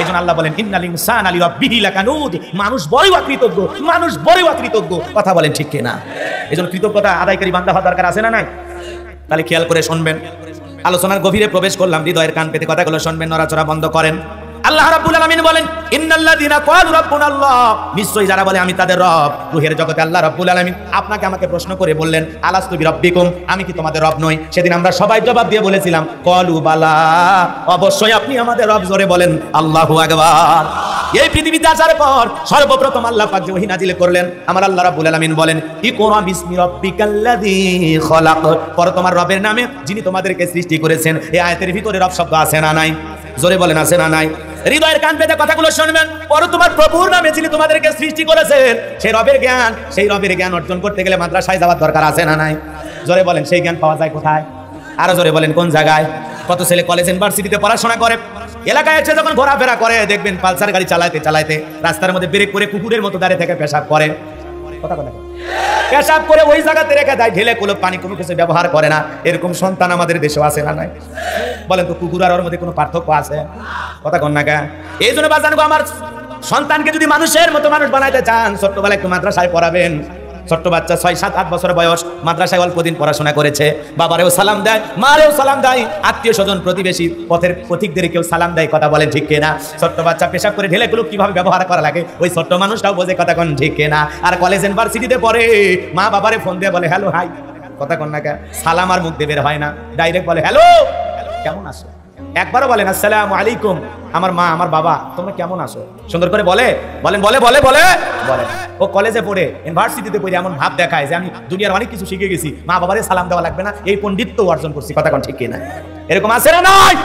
A: এই জন্য আল্লাহ বলেন, ইন্নাল ইনসানা লিরাব্বিহি লাকানুদ, মানুষ বড়ই অকৃতজ্ঞ, মানুষ বড়ই অকৃতজ্ঞ। কথা বলেন ঠিক কিনা? এই জন্য কৃতজ্ঞতা আদায়কারী বান্দা হওয়া দরকার আছে না নাই? তাহলে খেয়াল করে শুনবেন, আলোচনার গভীরে প্রবেশ করলাম, হৃদয়ের কান পেতে কথাগুলো শুনবেন, নড়াচড়া বন্ধ করেন। আল্লাহ রাব্বুল আলামিন বলেন, ইন্নাল্লাযীনা ক্বালু রাব্বুনাল্লাহ, নিশ্চয়ই যারা বলে আমি তাদের রব। রূহের জগতে আল্লাহ রাব্বুল আলামিন আপনাকে আমাকে প্রশ্ন করে বললেন, আলাস্তু বিরাব্বিকুম, আমি কি তোমাদের রব নই? সেদিন আমরা সবাই জবাব দিয়ে বলেছিলাম, ক্বালু বালা, অবশ্যই আপনি আমাদের রব। জোরে বলেন আল্লাহু আকবার। এই পৃথিবীতে আসার পর সর্বপ্রথম আল্লাহ পাক যে ওহী নাজিল করলেন, আমার আল্লাহ রাব্বুল আলামিন বলেন, ইকরা বিসমি রাব্বিকাল্লাযী খলাক, পর তোমার রবের নামে যিনি তোমাদেরকে সৃষ্টি করেছেন। এই আয়াতের ভিতরে রব শব্দ আছে না নাই? জোরে বলেন আছে না নাই? হৃদয়ের কান পেতে কথাগুলো শুনবেন। পর তোমার প্রভুর নামে যিনি তোমাদেরকে সৃষ্টি করেছেন, সেই রবের জ্ঞান অর্জন করতে গেলে মাদ্রাসায় যাওয়ার দরকার আছে না নাই? জোরে বলেন, সেই জ্ঞান পাওয়া যায় কোথায়? আরো জোরে বলেন, কোন জায়গায়? কত ছেলে কলেজ ইউনিভার্সিটিতে পড়াশোনা করে, এলাকায় এসে যখন ঘোরাফেরা করে, দেখবেন পালসার গাড়ি চালাইতে চালাইতে রাস্তার মধ্যে ব্রেক করে কুকুরের মতো দাঁড়িয়ে থেকে পেশাব করে। কথা কথা পেশাব করে ওই জায়গাতে রেখে দেয়, ঢেলে কুলো পানি, কোনো কিছু ব্যবহার করে না। এরকম সন্তান আমাদের দেশে আছে না নাই? বলেন তো, কুকুর আর ওর মধ্যে কোনো পার্থক্য আছে? কথা কন না গা। এই জন্য বাজানো, আমার সন্তানকে যদি মানুষের মতো মানুষ বানাইতে চান, ছোট্টবেলা একটু মাদ্রাসায় পড়াবেন, ছোট্ট বাচ্চা 6, 7, 8 বছর বয়স, মাদ্রাসায় অল্প দিন পড়াশোনা করেছে, বাবারেও সালাম দেয়, মারেও সালাম দেয়, আত্মীয় স্বজন প্রতিবেশী পথের পথিকদের কেউ সালাম দেয়, কথা বলেন ঠিক কিনা? ছোট্ট বাচ্চা পেশাব করে ঢেলেগুলো কিভাবে ব্যবহার করা লাগে ওই ছোট্ট মানুষটাও বোঝে, কথা কোন ঠিক কিনা? আর কলেজ ইউনিভার্সিটিতে পড়ে, মা বাবারে ফোন দিয়ে বলে হ্যালো হাই, কথা কোন না কে? সালাম আর মুখ দিয়ে বের হয় না, ডাইরেক্ট বলে হ্যালো, কেমন আছো? একবারও বলেন আসসালামু আলাইকুম, আমার মা আমার বাবা তোমরা কেমন আছো, সুন্দর করে বলে? বলেন বলে বলে বলে বলে। ও কলেজে পড়ে ইউনিভার্সিটিতে পড়ে এমন ভাব দেখায় যে আমি দুনিয়ার অনেক কিছু শিখে গেছি, মা বাবারে সালাম দেওয়া লাগবে না, এই পণ্ডিত্য অর্জন করছি, কথা কোন ঠিক কিনা? এরকম আছে না নয়?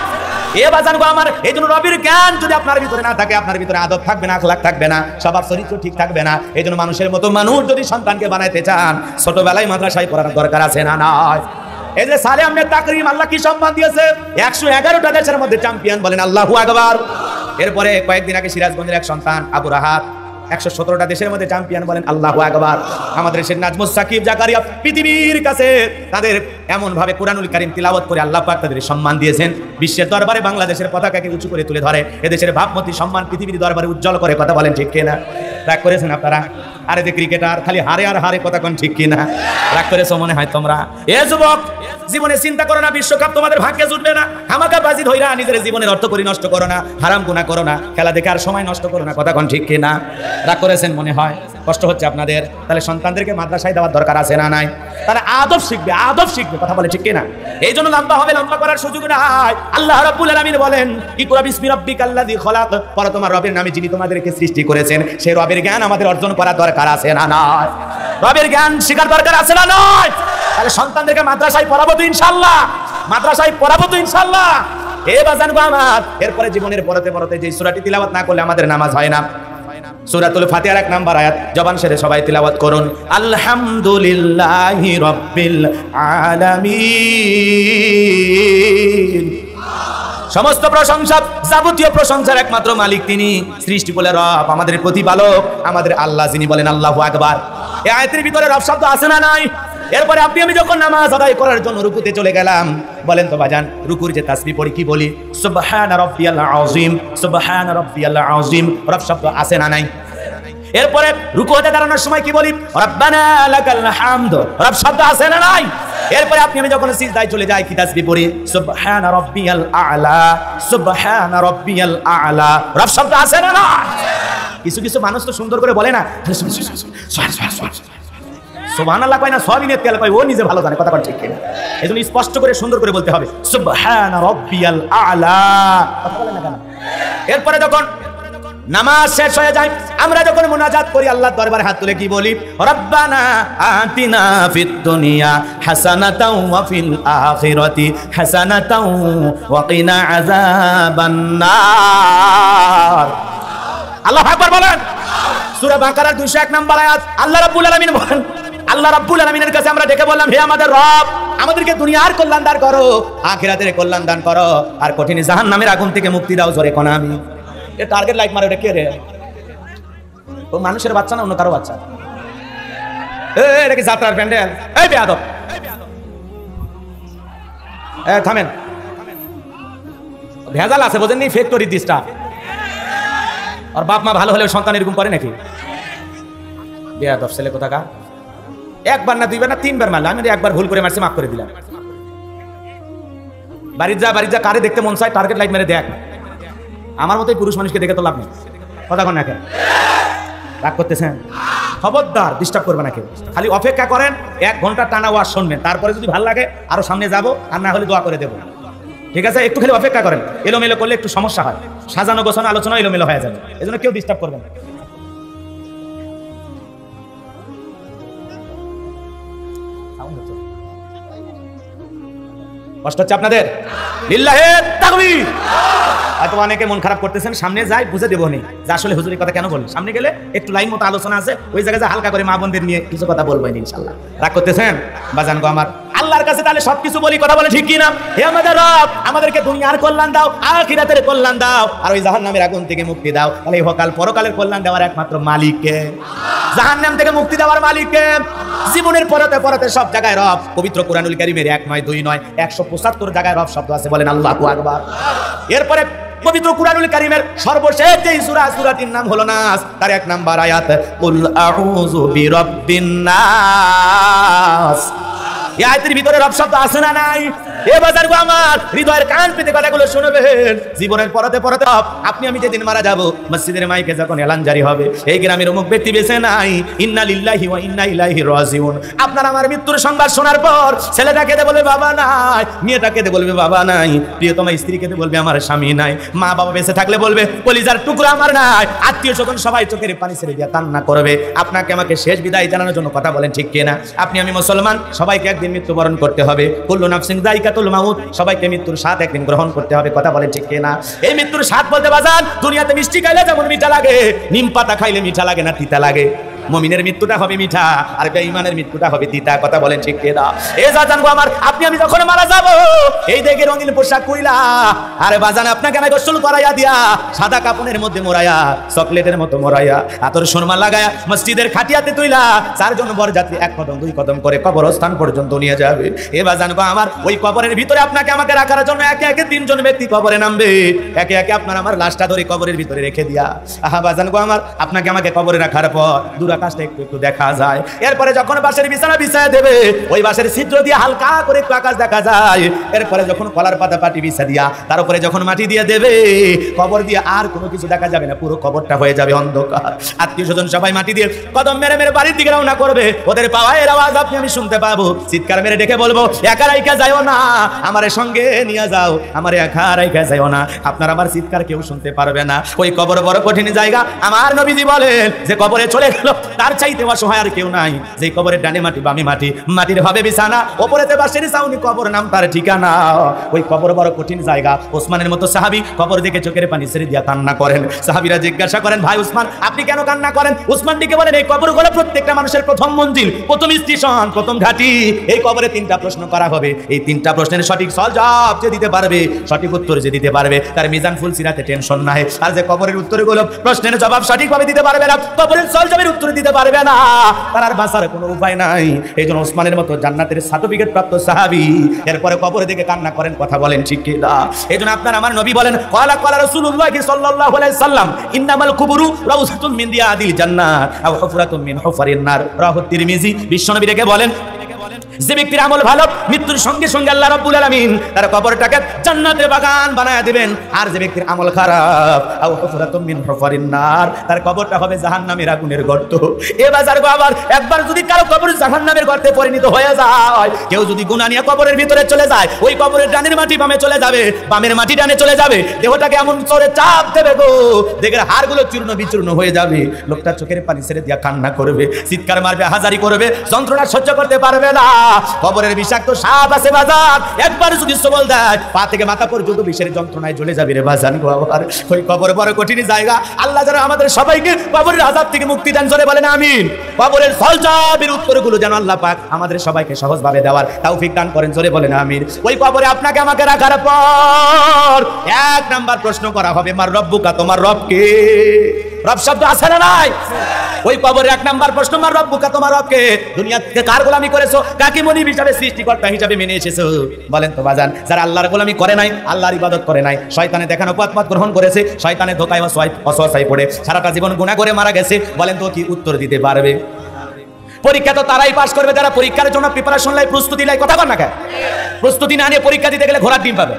A: এ বাজান গো আমার, এই জন্য রবির জ্ঞান যদি আপনার ভিতরে না থাকে, আপনার ভিতরে আদব থাকবে না, আখলাক থাকবে না, স্বভাব চরিত্র ঠিক থাকবে না। এই জন্য মানুষের মতো মানুষ যদি সন্তানকে বানাইতে চান, ছোটবেলায় মাদ্রাসায় পড়ানোর দরকার আছে না নয়? এই যে সালে আহমেদ তাকরিম, আল্লাহ কি সম্মান দিয়েছে, 111টা দেশের মধ্যে চ্যাম্পিয়ন, বলেন আল্লাহু আকবার। এরপরে কয়েকদিন আগে সিরাজগঞ্জের এক সন্তান আবু রাহাত, 117টা দেশের মধ্যে চ্যাম্পিয়ন, বলেন আল্লাহু আকবার। আমাদের দেশের নাজমুস সাকিব জাকারিয়া পৃথিবীর কাছে তাদের এমন ভাবে কুরআনুল কারীম তিলাওয়াত করে আল্লাহ পাক তাদের সম্মান দিয়েছেন, বিশ্বের দরবারে বাংলাদেশের পতাকাকে উঁচু করে তুলে ধরে, এদেশের ভাবমূর্তি সম্মান পৃথিবীর দরবারে উজ্জ্বল করে, কথা বলেন ঠিক কিনা? রাগ করেছেন আপনারা? আরে যে ক্রিকেটার খালি হারে আর হারে, কথা কোন ঠিক কিনা? রাগ করেছো মনে হয় তোমরা? এ যুবক, জীবনে চিন্তা করো না বিশ্বকাপ তোমাদের ভাগ্যে জুটবে না, হামাকা বাজি ধইরা নিজের জীবনের অর্থ করি নষ্ট করো না, হারাম গুনাহ করো না, খেলা দেখে আর সময় নষ্ট করো না, কথা কোন ঠিক কিনা? রাগ করেছেন মনে হয়, কষ্ট হচ্ছে আপনাদের। তাহলে সন্তানদেরকে মাদ্রাসায় দেওয়ার দরকার আছে না নাই? তারা আদব শিখবে, আদব শিখবে, কথা বলে ঠিক কিনা? এই জন্য লম্বা হবে, লম্বা করার সুযোগ নাই। আল্লাহ রাব্বুল আলামিন বলেন ইকরা বিসমি রাব্বিকাল্লাযী খলাক, পড়ো তোমার রবের নামে যিনি তোমাদেরকে সৃষ্টি করেছেন। সেই রবের জ্ঞান আমাদের অর্জন করার দরকার আছে না নাই? রবের জ্ঞান শেখার দরকার আছে না নয়? তাহলে সন্তানদেরকে মাদ্রাসায় পড়াবো তো ইনশাআল্লাহ, মাদ্রাসায় পড়াবো তো ইনশাআল্লাহ। এ বাজান গো আমার, এরপরে জীবনের পড়তে পড়তে যে সূরাটি তিলাওয়াত না করলে আমাদের নামাজ হয় না, সূরাতুল ফাতিহার 1 নম্বর আয়াত, জবান ছেড়ে সবাই তিলাওয়াত করুন, আলহামদুলিল্লাহি রাব্বিল আলামিন। সমস্ত প্রশংসা, যাবতীয় প্রশংসার একমাত্র মালিক তিনি, সৃষ্টি বলে রব, আমাদের প্রতিপালক, আমাদের আল্লাহ যিনি, বলেন আল্লাহু আকবার। এই আয়াতের ভিতরে রব শব্দ আছে না নাই? এরপরে আপনি আমি যখন নামাজ আদায় করার জন্য রুকুতে চলে গেলাম, বলেন তো বাজান, রুকুর যে তাসবিহ পড়ি কি বলি? সুবহান রাব্বিয়াল আযীম, সুবহান রাব্বিয়াল আযীম, রব শব্দ আছে না নাই? এরপরে রুকুতে দাঁড়ানোর সময় কি বলি? রব্বানা লাকাল হামদ, রব শব্দ আছে না নাই? এরপরে আপনি আমি যখন সিজদায় চলে যাই কি তাসবিহ পড়ি? সুবহান রাব্বিয়াল আ'লা, সুবহান রাব্বিয়াল আ'লা, রব শব্দ আছে না নাই? কিছু কিছু মানুষ তো সুন্দর করে বলে না, সুবহানাল্লাহ কয় না, সবই নিয়ে তেল কয়, ও নিজে ভালো জানে, কথা ঠিক কিনা? এজন্য স্পষ্ট করে সুন্দর করে বলতে হবে সুবহান রাব্বিয়াল আ'লা, কথা বলে না কেন? এরপরে যখন নামাজ শেষ হয়ে যায়, আমরা যখন মুনাজাত করি আল্লাহর দরবারে হাত তুলে কি বলি? রব্বানা আতিনা ফিদ দুনিয়া হাসানাতাও ওয়া ফিল আখিরাতি হাসানাতাও ওয়া কিনা আযাবান নার। আল্লাহু আকবার বলেন। সূরা বাকারার 201 নম্বর আয়াত, আল্লাহ রাব্বুল আলামিন বলেন, আল্লাহ রাব্বুল আলামিনের কাছে আমরা ডেকে বললাম, হে আমাদের রব, আমাদেরকে দুনিয়ার কল্যাণ দান করো, আখিরাতের কল্যাণ দান করো, আর কঠিন জাহান্নামের আগুন থেকে মুক্তি দাও, জোরে কোন আমি। এ টার্গেট লাইট মারে, ওটা কে রে? ও মানুষের বাচ্চা না অন্য কারো বাচ্চা? এটা কি যাত্রার প্যান্ডেল? এই বেয়াদব, থামেন, ভেজাল আছে বোঝেননি, ফ্যাক্টরি দিসটা। আর বাপ মা ভালো হলেও সন্তান এরকম করে নাকি? বেয়াদব ছেলে কোথাকার। একবার না দুইবার না তিনবার মারলাম, আমি একবার ভুল করে মারছি, মাফ করে দিলাম। বাড়ির যা কারে দেখতে মন চায় টার্গেট লাইট মেরে দেখ। আমার মতোই পুরুষ মানুষকে দেখে তো লাভ নেই, কথা কন না কেন? রাগ করতেছেন? খবরদার ডিস্টার্ব করবে না কেউ, খালি অপেক্ষা করেন, 1 ঘন্টা টানা ওয়াজ শুনবেন, তারপরে যদি ভালো লাগে আরো সামনে যাব, আর না হলে দোয়া করে দেবো, ঠিক আছে? একটু খালি অপেক্ষা করেন, এলোমেলো করলে একটু সমস্যা হয়, সাজানো গোছানো আলোচনা এলোমেলো হয়ে যাবে, এজন্য কেউ ডিস্টার্ব করবেন। কষ্ট হচ্ছে আপনাদের? লিল্লাহে তাকবীর। হয়তো অনেকে মন খারাপ করতেছেন, সামনে যাই বুঝে দেবো নি যে আসলে হুজুরের কথা কেন বলবো। সামনে গেলে একটু লাইন মতো আলোচনা আছে, ওই জায়গায় হালকা করে মা বোনদের নিয়ে কিছু কথা বলবো ইনশাআল্লাহ। রাগ করতেছেন? বাজান গো আমার, আল্লাহর কাছে তাহলে সবকিছু বলি, কথা বলে ঠিক কি না? হে আমাদের রব, আমাদেরকে দুনিয়ার কল্যাণ দাও, আখিরাতের কল্যাণ দাও, আর ওই জাহান্নামের আগুন থেকে মুক্তি দাও। তাহলে ইহকাল পরকালের কল্যাণ দেওয়ার একমাত্র মালিক কে? জাহান্নাম থেকে মুক্তি দেওয়ার মালিক কে? জীবনের পরতে পরতে সব জায়গায় রব। পবিত্র কুরআনুল কারীমের 1 নয় 2 নয় 175 জায়গায় রব শব্দ আছে, বলেন আল্লাহু আকবার। এরপরে পবিত্র কুরআনুল কারীমের সর্বশেষ যে সূরা, সূরাটির নাম হলো নাস, তার 1 নাম্বার আয়াত, কুল আউযু বিরাব্বিন নাস। এই আয়াতের ভিতরে রব শব্দ আছে না নাই? এ বাজার গো আমার, হৃদয়ের কান পেতে কথাগুলো শুনবেন। জীবনের পরতে পরতে আপনি আমি যেদিন মারা যাব, মসজিদের মাইকে যখন এলান জারি হবে, এই গ্রামের অমুক ব্যক্তি বেঁচে নাই, ইন্না লিল্লাহি ওয়া ইন্না ইলাইহি রাজিউন, আপনার আমার মৃত্যুর সংবাদ শোনার পর ছেলেটা কেঁদে বলবে বাবা নাই, মেয়েটা কেঁদে বলবে বাবা নাই, প্রিয়তমা স্ত্রী কেঁদে বলবে আমার স্বামী নাই, মা বাবা বেঁচে থাকলে বলবে কলিজার টুকরা আমার নাই, আত্মীয় স্বজন সবাই চোখের পানি ছেড়ে দিয়ে কান্না করবে। আপনাকে আমাকে শেষ বিদায় জানানোর জন্য কথা বলেন, ঠিক কিনা? আপনি আমি মুসলমান, সবাইকে একদিন মৃত্যুবরণ করতে হবে। কুল্লু নাফসিন যায়কাতুল মাউত, সবাইকে মৃত্যুর স্বাদ একদিন গ্রহণ করতে হবে। কথা বলেন, ঠিক কিনা? এই মৃত্যুর স্বাদ বলতে বাজান, দুনিয়াতে মিষ্টি খাইলে যেমন মিঠা লাগে, নিম পাতা খাইলে মিঠা লাগে না, তিতা লাগে। মুমিনের মৃত্যুটা হবে মিঠা, আর বেঈমানের মৃত্যুটা হবে তিতা। কথা বলেন, ঠিক কিনা? এ জানবো আমার, আপনি আমি যখন মারা যাব, এই দেখে রঙিন পোশাক কইলা, আরে বাজান আপনাকে আমি গোসল করাইয়া দিয়া, সাদা কাপড়ের মধ্যে মোড়াইয়া, চকলেটের মতো মোড়াইয়া, আতর সুরমা লাগায়া, মসজিদের খাটিয়াতে তুইলা, 4 জন বরযাত্রী 1 কদম 2 কদম করে কবরস্থান পর্যন্ত নিয়ে যাবে। এ বাজান গো আমার, ওই কবরের ভিতরে আপনাকে আমাকে রাখার জন্য একে একে 3 জন ব্যক্তি কবরে নামবে, একে একে আপনার আমার লাশটা ধরে কবরের ভিতরে রেখে দিয়া। আহা বাজান গো আমার, আপনাকে আমাকে কবরে রাখার পর আকাশটা একটু একটু দেখা যায়। এরপরে যখন বাঁশের বিছানা বিছায় দেবে, ওই বাঁশের ছিদ্র দিয়ে হালকা করে একটু আকাশ দেখা যায়। এরপরে যখন কলার পাতা পাটি বিছা দিয়া, তার উপরে যখন মাটি দিয়ে দেবে, কবর দিয়ে আর কোনো কিছু দেখা যাবে না, পুরো কবরটা হয়ে যাবে অন্ধকার। আত্মীয় স্বজন সবাই মাটি দিয়ে কদম মেরে মেরে বাড়ির দিকে রওনা করবে। ওদের পাওয়ার আওয়াজ আপনি আমি শুনতে পাবো, চিৎকার মেরে ডেকে বলবো, একা রাইখা যাইও না, আমার সঙ্গে নিয়ে যাও, আমার একা রাইখা যাইও না। আপনার আমার চিৎকার কেউ শুনতে পারবে না। ওই কবর বড় কঠিন জায়গা। আমার নবীজি বলেন যে কবরে চলে গেল তার চাইতে অসহায় আর কেউ নাই। যে কবরের ডানে মাটি বামে মাটি, মাটির হবে বিছানা, ওপরেতে বাঁশের ছাউনি, কবর নাম তার ঠিকানা। ওই কবর বড় কঠিন জায়গা। ওসমানের মতো সাহাবী কবর দেখে চোখের পানি ছেড়ে দিয়া কান্না করেন। সাহাবীরা জিজ্ঞাসা করেন, ভাই উসমান আপনি কেন কান্না করেন? উসমান দিকে বলেন, এই কবরগুলো প্রত্যেকটা মানুষের প্রথম মঞ্জিল, প্রথম স্টেশন, প্রথম ঘাঁটি। এই কবরে 3টা প্রশ্ন করা হবে। এই 3টা প্রশ্নের সঠিক জবাব যে দিতে পারবে, সঠিক উত্তর যে দিতে পারবে, তার মিজান ফুল সিরাতে টেনশন নাই। আর যে কবরের উত্তরগুলো প্রশ্নের জবাব সঠিকভাবে দিতে পারবে না, কবরের জবাবের উত্তর দিতে পারবে না, তার আর বাঁচার কোনো উপায় নাই। এই জন্য ওসমানের মতো জান্নাতের সার্টিফিকেট প্রাপ্ত সাহাবী এরপরে কবরে দিকে কান্না করেন। কথা বলেন, ঠিক কি না? এই জন্য আপনার আমার নবী বলেন, ক্বালা ক্বালা রাসূলুল্লাহ সাল্লাল্লাহু আলাইহি সাল্লাম, ইন্নামাল কুবুরু রাউযাতুন মিন রিয়াদিল জান্নাহ আও হুফরাতুন মিন হুফারিন নার। রাহু তিরমিজি। বিশ্বনবী রেখে বলেন, যে ব্যক্তির আমল ভালো, মৃত্যুর সঙ্গে সঙ্গে আল্লাহ রাব্বুল আলামিন তার কবরটাকে জান্নাতের বাগান বানায় দিবেন। আর যে ব্যক্তির আমল খারাপ, আও হুফরাতুম মিন হুফারিন নার, তার কবরটা হবে জাহান্নামের আগুনের গর্ত। এ বাজার গো আবার, একবার যদি কারো কবর জাহান্নামের গর্তে পরিণত হয়ে যায়, কেউ যদি গুনাহ নিয়ে কবরের ভিতরে চলে যায়, ওই কবরের ডানের মাটি বামে চলে যাবে, বামের মাটি ডানে চলে যাবে, দেহটাকে এমন চড়ে চাপ দেবে গো, দেখের হাড়গুলো চূর্ণ বিচূর্ণ হয়ে যাবে। লোকটা চোখের পানি ছেড়ে দিয়া কান্না করবে, চিৎকার মারবে, হাজারি করবে, যন্ত্রণা সহ্য করতে পারবে না। কবরের বিষাক্ত সাপ আছে বাজার, একবার যদি সবল দেয়, পা থেকে মাথা পর্যন্ত বিষের যন্ত্রণায় জ্বলে যাবে রে বাজান গো আবার। ওই কবর বড় কঠিন জায়গা। আল্লাহ যেন আমাদের সবাইকে কবরের আযাব থেকে মুক্তি দান করে বলেন আমিন। কবরের সওয়াবের উত্তরগুলো যেন আল্লাহ পাক আমাদের সবাইকে সহজভাবে দেওয়ার তৌফিক দান করেন, জোরে বলেন আমিন। ওই কবরে আপনাকে আমাকে রাখার পর 1 নাম্বার প্রশ্ন করা হবে, মার রব্বুকা, তোমার রব কে? রব শব্দ আছে না নাই? ওই কবরে 1 নাম্বার প্রশ্ন, মার রব্বুকা, তোমার রব কে? দুনিয়াতে কার গোলামি করেছো, কাকে মনিব হিসাবে সৃষ্টিকর্তা হিসাবে মেনে এসেছো? বলেন তো বাজান, যারা আল্লাহর গোলামি করে নাই, আল্লাহর ইবাদত করে নাই, শয়তানে দেখানো পথ গ্রহণ করেছে, শয়তানের ধোঁকায় অসহায় পড়ে সারাটা জীবন গুনাহ করে মারা গেছে, বলেন তো কি উত্তর দিতে পারবে? পরীক্ষা তো তারাই পাস করবে যারা পরীক্ষার জন্য প্রিপারেশন লাই, প্রস্তুতি লাই। কথা বল না কেন? প্রস্তুতি না নিয়ে পরীক্ষা দিতে গেলে ঘোড়ার ডিম পাবে।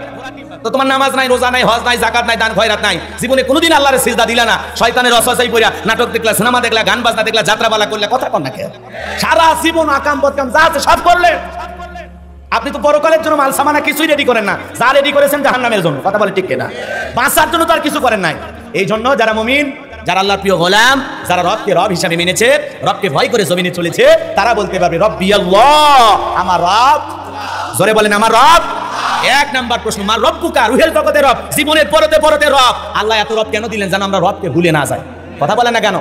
A: তো তোমার নামাজ নাই, রোজা নাই, হজ নাই, যাকাত নাই, দান খয়রাত নাই, জীবনে কোনোদিন আল্লাহর সিজদা দিলা না, শয়তানের ওয়াসওয়াসায় পড়া নাটক দেখলা, সিনেমা দেখলা, গান বাজনা দেখলা, যাত্রাপালা করলে, কথা কর না কেন? সারা জীবন আকাম বদকাম যা আছে সব করলে। আপনি তো পরকালের জন্য মাল সামানা কিছুই রেডি করেন না, যা রেডি করেছেন জাহান্নামের জন্য। কথা বলে ঠিক কিনা? বাঁচার জন্য তো আর কিছু করেন নাই। এই জন্য যারা মুমিন, যারা আল্লাহর প্রিয় গোলাম, যারা রবকে রব হিসাবে মেনেছে, রবকে ভয় করে জমিনে চলেছে, তারা বলতে পারবে রব্বি আল্লাহ, আমার রব। জোরে বলেন, আমার রব। 1 নাম্বার প্রশ্ন, মার রব্বুকা, রুহের জগতের রব, জীবনের পরতে পরতে রব। আল্লাহ এত রব কেন দিলেন? যেন আমরা রবকে ভুলে না যাই। কথা বলেন না কেন?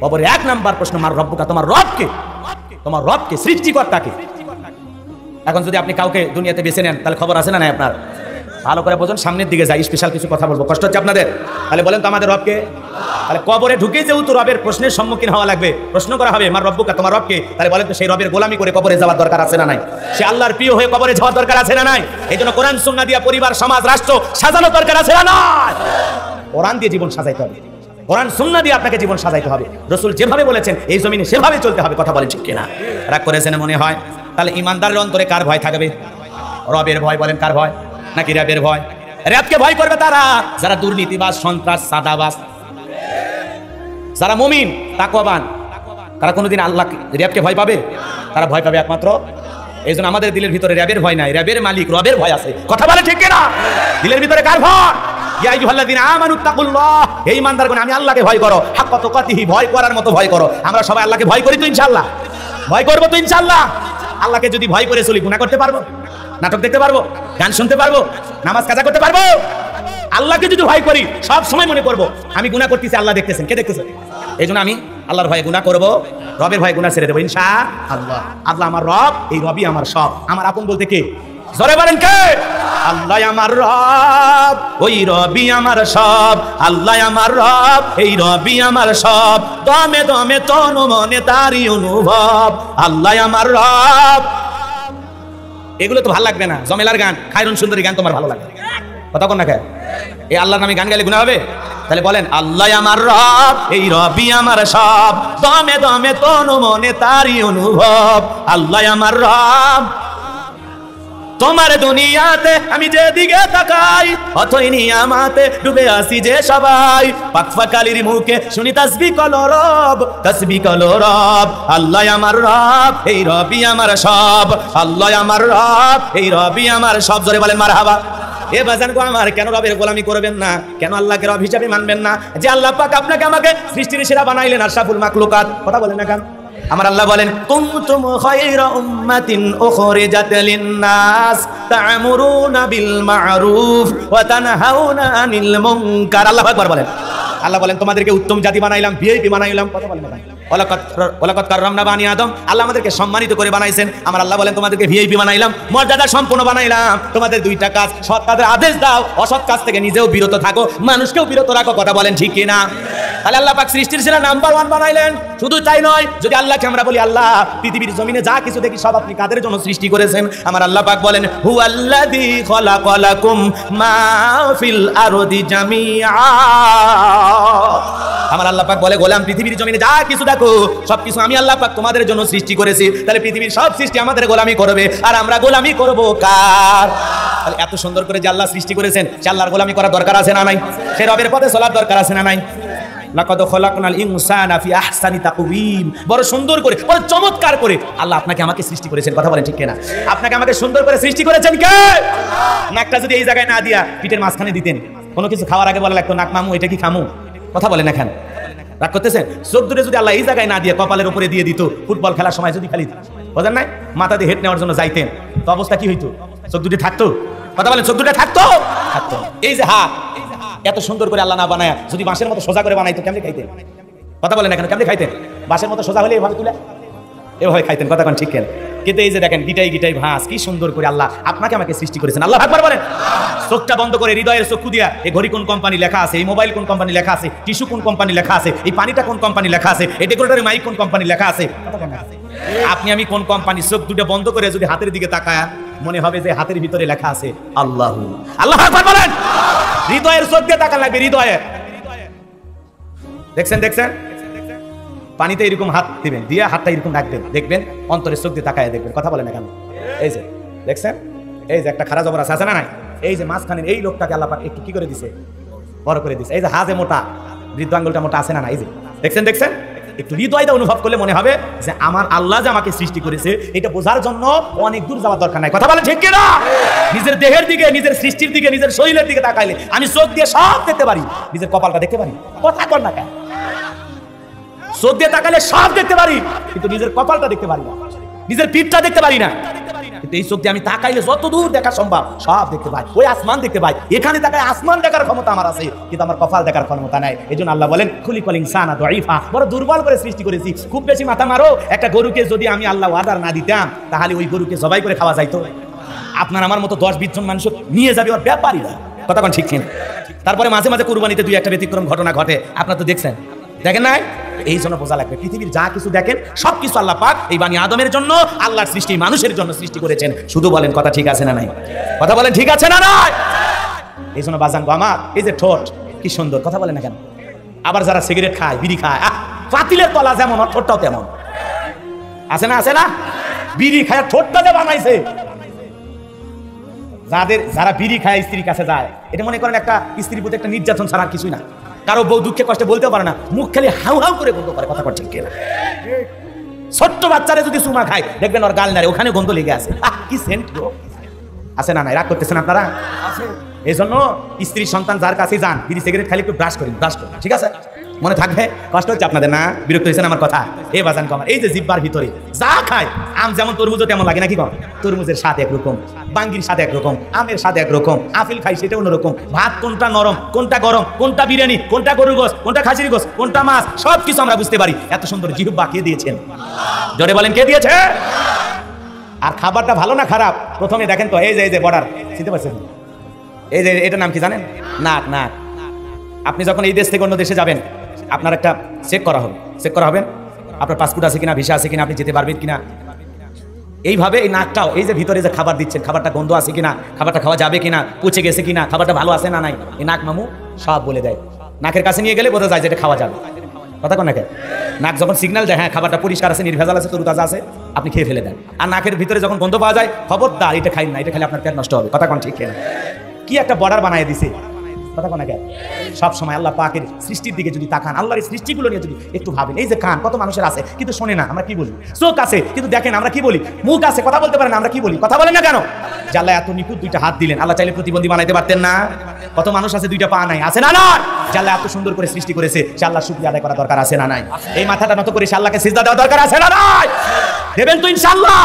A: কবরে 1 নাম্বার প্রশ্ন, মার রব্বুকা, তোমার রবকে, তোমার রবকে, সৃষ্টিকর্তাকে। এখন যদি আপনি কাউকে দুনিয়াতে বেছে নেন, তাহলে খবর আছে না নাই আপনার? ভালো করে বোঝেন, সামনের দিকে যাই, স্পেশাল কিছু কথা বলবো, কষ্ট হচ্ছে আপনাদের? তাহলে বলেন তো আমাদের রবকে? তাহলে কবরে ঢুকে যেহেতু রবের প্রশ্নের সম্মুখীন হওয়া লাগবে, প্রশ্ন করা হবে মার রব্বুকা, তোমার রবকে, তাহলে বলেন তো সেই রবের গোলামি করে কবরে যাওয়ার দরকার আছে না নাই? সে আল্লাহর প্রিয় হয়ে কবরে যাওয়ার দরকার আছে না নাই? এই জন্য কোরআন সুন্নাহ দিয়া পরিবার সমাজ রাষ্ট্র সাজানো দরকার আছে না নাই? কোরআন দিয়ে জীবন সাজাইতে হবে, কোরআন সুন্নাহ দিয়ে আপনাকে জীবন সাজাইতে হবে। রাসূল যেভাবে বলেছেন এই জমিনে সেভাবে চলতে হবে। কথা বলেন ঠিক কিনা? রাগ করেছেন মনে হয়? তাহলে ইমানদারের অন্তরে কার ভয় থাকবে? রবের ভয়। বলেন কার ভয়? নাকি রবের ভয়? রবকে ভয় করবে তারা যারা দুর্নীতিবাজ, সন্ত্রাস, সাদাবাজ। যারা মুমিন তাকওয়াবান তারা কোনোদিন আল্লাহ রবকে ভয় পাবে? তারা ভয় পাবে একমাত্র। এই জন্য আমাদের দিলের ভিতরে রবের ভয় নাই, রবের মালিক রবের ভয় আছে। কথা বলে ঠিক কিনা? দিলের ভিতরে কার ভয়? ইয়া আইয়ুহাল্লাযীনা আমানুত্তাকুল্লাহ, হে ঈমানদারগণ আমি আল্লাহকে ভয় করো, হাক্কা তুকাতিহি, ভয় করার মতো ভয় করো। আমরা সবাই আল্লাহকে ভয় করি তো ইনশাআল্লাহ? ভয় করব তো ইনশাআল্লাহ? আল্লাহকে যদি ভয় করে চলি গুনাহ করতে পারবো? নাটক দেখতে পারবো? গান শুনতে পারবো? নামাজ কাজা করতে পারবো? আল্লাহকে যদি ভয় করি সব সময় মনে করব আমি গুনাহ করতেছি, আল্লাহ দেখতেছেন। কে দেখতেছেন? এই জন্য আমি আল্লাহর ভয়ে গুনাহ করব, রবের ভয়ে গুনাহ ছেড়ে দেবো ইনশাআল্লাহ। আল্লাহ আমার রব, এই রবই আমার সব। আমার আপন বলতে কে? জোরে বলেন কে? আল্লাহ আমার রব, ওই রবি আমার সব। আল্লাহ আমার রব, এই রবি আমার সব। দমে দমে তনু মনে তারই অনুভব। আল্লাহ আমার রব। এগুলো তো ভালো লাগবে না, জমেলার গান, খায়রুন সুন্দরী গান তোমার ভালো লাগে। কথা কোন না কে? এই আল্লাহর নামে গান গাইলে গুনাহ হবে? তাহলে বলেন আল্লাহ আমার রব, এই রবি আমার সব। দমে দমে তনু মনে তারই অনুভব। আল্লাহ আমার রব। তোমার দুনিয়াতে আমি যেদিকে তাকাই অথই নিয়ামাতে ডুবে আসি যে সবাই। পাকফাকালির মুখে শুনি তাসবিহ কলো রব, তাসবিহ কলো রব। আল্লাহ আমার রব, এই রবি আমার সব। আল্লাহ আমার রব, এই রবি আমার সব। জোরে বলেন মারহাবা। এ বাজান গো আমার, কেন রবের গোলামি করবেন না? কেন আল্লাহকে রব হিসাবে মানবেন না? যে আল্লাহ পাক আপনাকে আমাকে সৃষ্টির সেরা বানাইলেন, আশরাফুল মাখলুকাত। কথা বলেন না কেন? আমার আল্লাহ বলেন কুনতুম খায়রা উম্মাতিন উখরিজাত লিন-নাস তা'মুরুনা বিল মা'রুফ ওয়া তানহাউনা আনিল মুনকার। আল্লাহু আকবার বলেন। আল্লাহ বলেন তোমাদেরকে উত্তম জাতি বানাইলাম, ভিআইপি বানাইলাম। কথা বলেন না? ওয়ালাকাদ কাররামনা বানি আদম। আল্লাহ আমাদেরকে সম্মানিত করে বানাইছেন। আমার আল্লাহ বলেন তোমাদেরকে ভিআইপি বানাইলাম, মর্যাদা সম্পন্ন বানাইলাম। তোমাদের দুইটা কাজ, সৎ কাজের আদেশ দাও, অসৎ কাজ থেকে নিজেও বিরত থাকো, মানুষকেও বিরত রাখো। কথা বলেন ঠিক কি না? তাহলে আল্লাহ পাক সৃষ্টির সেরা নাম্বার 1 বানাইলেন। শুধু তাই নয়, যদি আল্লাহকে আমরা বলি আল্লাহ পৃথিবীর জমিনে যা কিছু দেখি সব আপনি কাদের জন্য সৃষ্টি করেছেন? আমার আল্লাহ পাক বলেন হুয়াল্লাযী খালাকালাকুম মা ফিল আরদি জামিআ। আমার আল্লাহ পাক বলে গোলাম পৃথিবীর জমিনে যা কিছু দেখো সবকিছু আমি আল্লাহ পাক তোমাদের জন্য সৃষ্টি করেছি। তাহলে পৃথিবীর সব সৃষ্টি আমাদের গোলামি করবে, আর আমরা গোলামি করব কার? তাহলে এত সুন্দর করে যে আল্লাহ সৃষ্টি করেছেন, সে আল্লাহর গোলামি করার দরকার আছে না নাই? সে রবের পথে চলার দরকার আছে না নাই? লাকাদ খালাকনাল ইনসানা ফি আহসানি তাকওয়িম। বড় সুন্দর করে, বড় চমৎকার করে আল্লাহ আপনাকে আমাকে সৃষ্টি করেছেন। কথা বলেন ঠিক কিনা? আপনাকে আমাকে সুন্দর করে সৃষ্টি করেছেন কে? নাকটা যদি এই জায়গায় না দিয়া পিঠের মাঝখানে দিতেন, কোনো কিছু খাওয়ার আগে বলা লাগতো নাক মামু এটা কি খামু? কথা বলেন এখন রাগ করতেছেন? চোখ দুটো যদি আল্লাহ এই জায়গায় না দিয়ে কপালের উপরে দিয়ে দিত, ফুটবল খেলার সময় যদি খালি বোঝেন নাই মাথা দিয়ে হেড নেওয়ার জন্য যাইতেন, তো অবস্থা কি হইতো? চোখ দুটি থাকতো? কথা বলেন চোখ দুটো থাকতো? থাকতো। এই যে হাত এত সুন্দর করে আল্লাহ না বানায় যদি বাঁশের মতো সোজা করে বানাইতো কেমনে খাইতেন? কথা বলেন এখন কেমনে খাইতেন? বাঁশের মতো সোজা হলে এভাবে তুলে এভাবে খাইতেন। কথা কোন ঠিক কেন? কিন্তু এই যে দেখেন গিটাই গিটাই ভাঁজ, কি সুন্দর করে আল্লাহ আপনাকে আমাকে সৃষ্টি করেছেন। আল্লাহ আকবার বলেন। চোখটা বন্ধ করে হৃদয়ের চক্ষু দিয়া এই ঘড়ি কোন কোম্পানি লেখা আছে, এই মোবাইল কোন কোম্পানি লেখা আছে, টিস্যু কোন কোম্পানি লেখা আছে, এই পানিটা কোন কোম্পানি লেখা আছে, এই ডেকোরেটরের মাইক কোন কোম্পানি লেখা আছে, আপনি আমি কোন কোম্পানি, চোখ দুটো বন্ধ করে যদি হাতের দিকে তাকায় মনে হবে যে হাতের ভিতরে লেখা আছে আল্লাহু। আল্লাহ আকবার বলেন। হৃদয়ের চোখ দিয়ে তাকান লাগবে, হৃদয়ে দেখছেন দেখছেন পানিতে এরকম হাত দিবেন, দিয়ে হাতটা এরকম রাখবেন, দেখবেন অন্তরের চোখ দিয়ে তাকায় দেখবেন। কথা বলেন না কেন? এই যে দেখছেন, এই যে একটা খারাপ জবর আছে না নাই? এই যে মাঝখানে এই লোকটাকে আল্লাহ পাক একটু কি করে দিছে? বড় করে দিছে। এই যে হাজে মোটা, বৃদ্ধ আঙ্গুলটা মোটা আছে না না? এই যে দেখছেন দেখছেন একটু হৃদয়টা অনুভব করলে মনে হবে যে আমার আল্লাহ যে আমাকে সৃষ্টি করেছে এটা বোঝার জন্য অনেক দূর যাওয়ার দরকার নাই। কথা বলেন ঠিক কিনা? নিজের দেহের দিকে, নিজের সৃষ্টির দিকে, নিজের শরীরের দিকে তাকাইলে আমি চোখ দিয়ে সব দেখতে পারি, নিজের কপালটা দেখতে পারি। কথা কর না কেন? চোখ দিয়ে তাকালে সব দেখতে পারি, কিন্তু নিজের কপালটা দেখতে পারি না, নিজের পিঠটা দেখতে পারি না। কিন্তু এই চোখ দিয়ে আমি তাকাইলে যত দূর দেখা সম্ভব সব দেখতে পাই। ওই আসমান দেখতে পাই, এখানে তাকায় আসমান দেখার ক্ষমতা আমার আছে, কিন্তু আমার কপাল দেখার ক্ষমতা নাই। এই জন্য আল্লাহ বলেন খুলিকাল ইনসানা দাঈফা, বড় দুর্বল করে সৃষ্টি করেছি। খুব বেশি মাথা মারো, একটা গরুকে যদি আমি আল্লাহ ওয়াদার না দিতাম তাহলে ওই গরুকে জবাই করে খাওয়া যাইতো? আপনার আমার মতো 10-20 জন মানুষ নিয়ে যাবে ওর ব্যাপারীরা, কথা কোন ঠিক কিনা? তারপরে মাঝে মাঝে কুরবানিতে 2-1টা ব্যতিক্রম ঘটনা ঘটে, আপনারা তো দেখছেন, দেখেন নাই? এই জন্য বোঝা লাগবে পৃথিবীর যা কিছু দেখেন সবকিছু আল্লাহ পাক এই বানি আদমের জন্য, আল্লাহর সৃষ্টি মানুষের জন্য সৃষ্টি করেছেন। শুধু বলেন কথা ঠিক আছে না নাই? কথা বলেন ঠিক আছে না নাই? এই জন্য বাজান গো আমার, এই যে ঠোঁট কি সুন্দর, কথা বলেন না কেন? আবার যারা সিগারেট খায়, বিড়ি খায়, পাতিলের তলা যেমন ওর ঠোঁটটাও তেমন, আছে না? আছে না? বিড়ি খায় ঠোঁটটা যে বানাইছে, যারা বিড়ি খায় স্ত্রীর কাছে যায়, এটা মনে করেন একটা স্ত্রীর প্রতি একটা নির্যাতন ছাড়া আর কিছুই না। কারো বউ দুঃখে কষ্টে বলতেও পারে না, মুখ খালি হাউ হাউ করে গন্ধ করে, কথা করছে কে? ছোট্ট বাচ্চারে যদি চুমা খায় দেখবেন ওর গাল নাড়ে, ওখানে গন্ধ লেগে আছে, কি সেন্ট গো, আছে না নাই? রাগ করতেছেন আপনারা? এই জন্য স্ত্রী সন্তান যার কাছে যান, বিড়ি সিগারেট খালি একটু ব্রাশ করেন, ঠিক আছে? মনে থাকবে? কষ্ট হচ্ছে আপনাদের না? বিরক্ত হয়েছেন আমার কথা? এ বাজান কমার, এই যে জিব্বার ভিতরে যা খায়, আম যেমন তরমুজও তেমন লাগে নাকি? কম তরমুজের স্বাদ একরকম, বাঙ্গির স্বাদ একরকম, আমের স্বাদ একরকম, আপেল খাই সেটা অন্যরকম, ভাত কোনটা নরম, কোনটা গরম, কোনটা বিরিয়ানি, কোনটা গরুর গোস, কোনটা খাসির গোস, কোনটা মাছ, সব কিছু আমরা বুঝতে পারি। এত সুন্দর জিহ্বা কে দিয়েছেন? জোরে বলেন কে দিয়েছে? আর খাবারটা ভালো না খারাপ প্রথমে দেখেন তো, এই যে বর্ডার, চিনতে পারছেন? এই যে এটার নাম কি জানেন? নাক। আপনি যখন এই দেশ থেকে অন্য দেশে যাবেন, আপনার একটা চেক করা হবে, আপনার পাসপোর্ট আছে কিনা, ভিসা আছে কিনা, আপনি যেতে পারবেন কিনা। এইভাবে এই নাকটাও, এই যে ভিতরে যে খাবার দিচ্ছেন, খাবারটা গন্ধ আছে কিনা, খাবারটা খাওয়া যাবে কিনা, পচে গেছে কিনা, খাবারটা ভালো আছে না নাই, এই নাক মামু সব বলে দেয়। নাকের কাছে নিয়ে গেলে বোঝা যায় যেটা খাওয়া যাবে, কথা কোন নাকে? নাক যখন সিগন্যাল দেয় হ্যাঁ খাবারটা পরিষ্কার আছে, নির্ভেজাল আছে, তরুতাজা আছে, আপনি খেয়ে ফেলে দেন। আর নাকের ভিতরে যখন গন্ধ পাওয়া যায়, খবরদার এটা খাই না, এটা খেলে আপনার পেট নষ্ট হবে, কথা কোন ঠিক কিনা? কি একটা বর্ডার বানিয়ে দিছে, কথা কোন নাকি? সব সময় আল্লাহ পাকের সৃষ্টির দিকে যদি তাকান, আল্লাহর সৃষ্টিগুলো নিয়ে যদি একটু ভাবেন, এই যে কান কত মানুষের আছে কিন্তু শোনে না, আমরা কি বলি? চোখ আছে কিন্তু দেখেন আমরা কি বলি? মুখ আছে কথা বলতে পারেন, আমরা কি বলি? কথা বলেন না কেন? যে আল্লাহ এত নিখুঁত 2টা হাত দিলেন, আল্লাহ চাইলে প্রতিবন্ধী বানাইতে পারতেন না? কত মানুষ আছে 2টা পা নাই, আছে না নাই? যে আল্লাহ এত সুন্দর করে সৃষ্টি করেছে, সে আল্লাহর শুকরিয়া আদায় করা দরকার আছে না নাই? এই মাথাটা নত করে সে আল্লাহকে সিজদা দেওয়া দরকার আছে না নাই? দেবেন তো ইনশাআল্লাহ।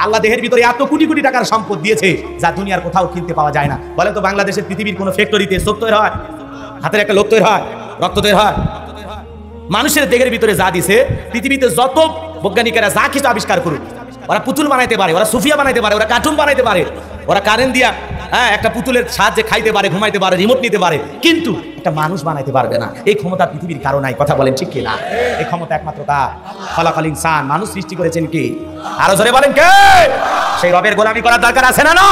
A: আল্লাহ দেহের ভিতরে এত কোটি কোটি টাকার সম্পদ দিয়েছে যা দুনিয়ার কোথাও কিনতে পাওয়া যায় না। বলেন তো বাংলাদেশের পৃথিবীর কোন ফ্যাক্টরিতে চোখ তৈরি হয়, হাতের একটা লোক তৈরি হয়, রক্ত তৈরি হয়? মানুষের দেহের ভিতরে যা দিছে, পৃথিবীতে যত বৈজ্ঞানিকেরা যা কিছু আবিষ্কার করুক, ওরা পুতুল বানাইতে পারে, ওরা সুফিয়া বানাইতে পারে, ওরা কার্টুন বানাইতে পারে, ওরা কারেন্ট দিয়া একটা পুতুলের সাহায্যে খাইতে পারে, ঘুমাইতে পারে, রিমোট নিতে পারে, কিন্তু একটা মানুষ বানাইতে পারবে না। এই ক্ষমতা পৃথিবীর কারো নাই, কথা বলেন ঠিক কিনা? এই ক্ষমতা একমাত্র কার? খলাকাল ইনসান, মানুষ সৃষ্টি করেছেন কি? আরো জোরে বলেন কে? সেই রবের গোলামি করার দরকার আছে না না?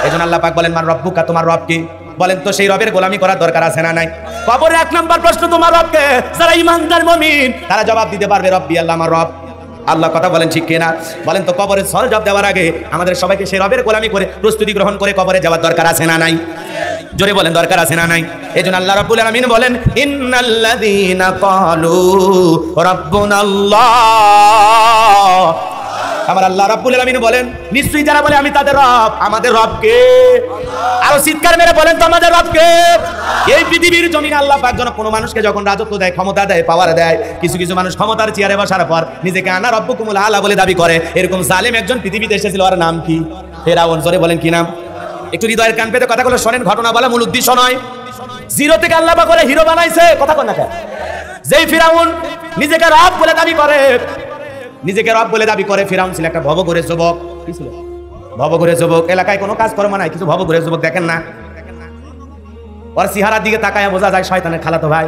A: এজন্য আল্লাহ পাক বলেন মান রব্বুকা, তোমার রব কি? বলেন তো সেই রবের গোলামি করার দরকার আছে না নাই? কবরে 1 নম্বর প্রশ্ন তোমার রবকে, যারা ঈমানদার মুমিন তারা জবাব দিতে পারবে রব্বি আল্লাহ, আমার রব আল্লাহ, কথা বলেন ঠিক কিনা? বলেন তো কবরে সরজব দেওয়ার আগে আমাদের সবাইকে সেই রবের গোলামি করে প্রস্তুতি গ্রহণ করে কবরে যাওয়ার দরকার আছে না নাই? জোরে বলেন দরকার আছে না নাই? এজন্য আল্লাহ রাব্বুল আলামিন বলেন ইন্নাল্লাযীনা ক্বালু রাব্বুনাল্লাহ, আমার আল্লাহ রাব্বুল আলামিন বলেন নিশ্চয়ই যারা বলে আমি তাদের রব, আমাদের রব কে? আরো চিৎকার মেরে বলেন তো আমাদের রব কে? এই পৃথিবীর জমিনে আল্লাহ পাক যখন কোনো মানুষকে যখন রাজত্ব দেয়, ক্ষমতা দেয়, পাওয়ার দেয়, কিছু কিছু মানুষ ক্ষমতার চেয়ারে বসার পর নিজেকে আনা রব্বুকুমুল আলা বলে দাবি করে। এরকম জালেম একজন পৃথিবীতে এসেছিল, ওর নাম কি? ফেরাউন। জোরে বলেন কি নাম? একটু হৃদয়ের কান পেতে কথাগুলো শোনেন, ঘটনা বলা মূল উদ্দেশ্য নয়। জিরো থেকে আল্লাহ পাক করে হিরো বানাইছে, কথা কন না কেন? যেই ফিরাউন নিজেকে রব বলে দাবি করে, ফিরাউন ছিল একটা ভবঘুরে যুবক। কি ছিল? ভবঘুরে যুবক। এলাকায় কোনো কাজ কর্ম নাই, কিছু ভবঘুরে যুবক দেখেন না? ওর চেহারার দিকে তাকায় বোঝা যায় শয়তানের খালাতো ভাই।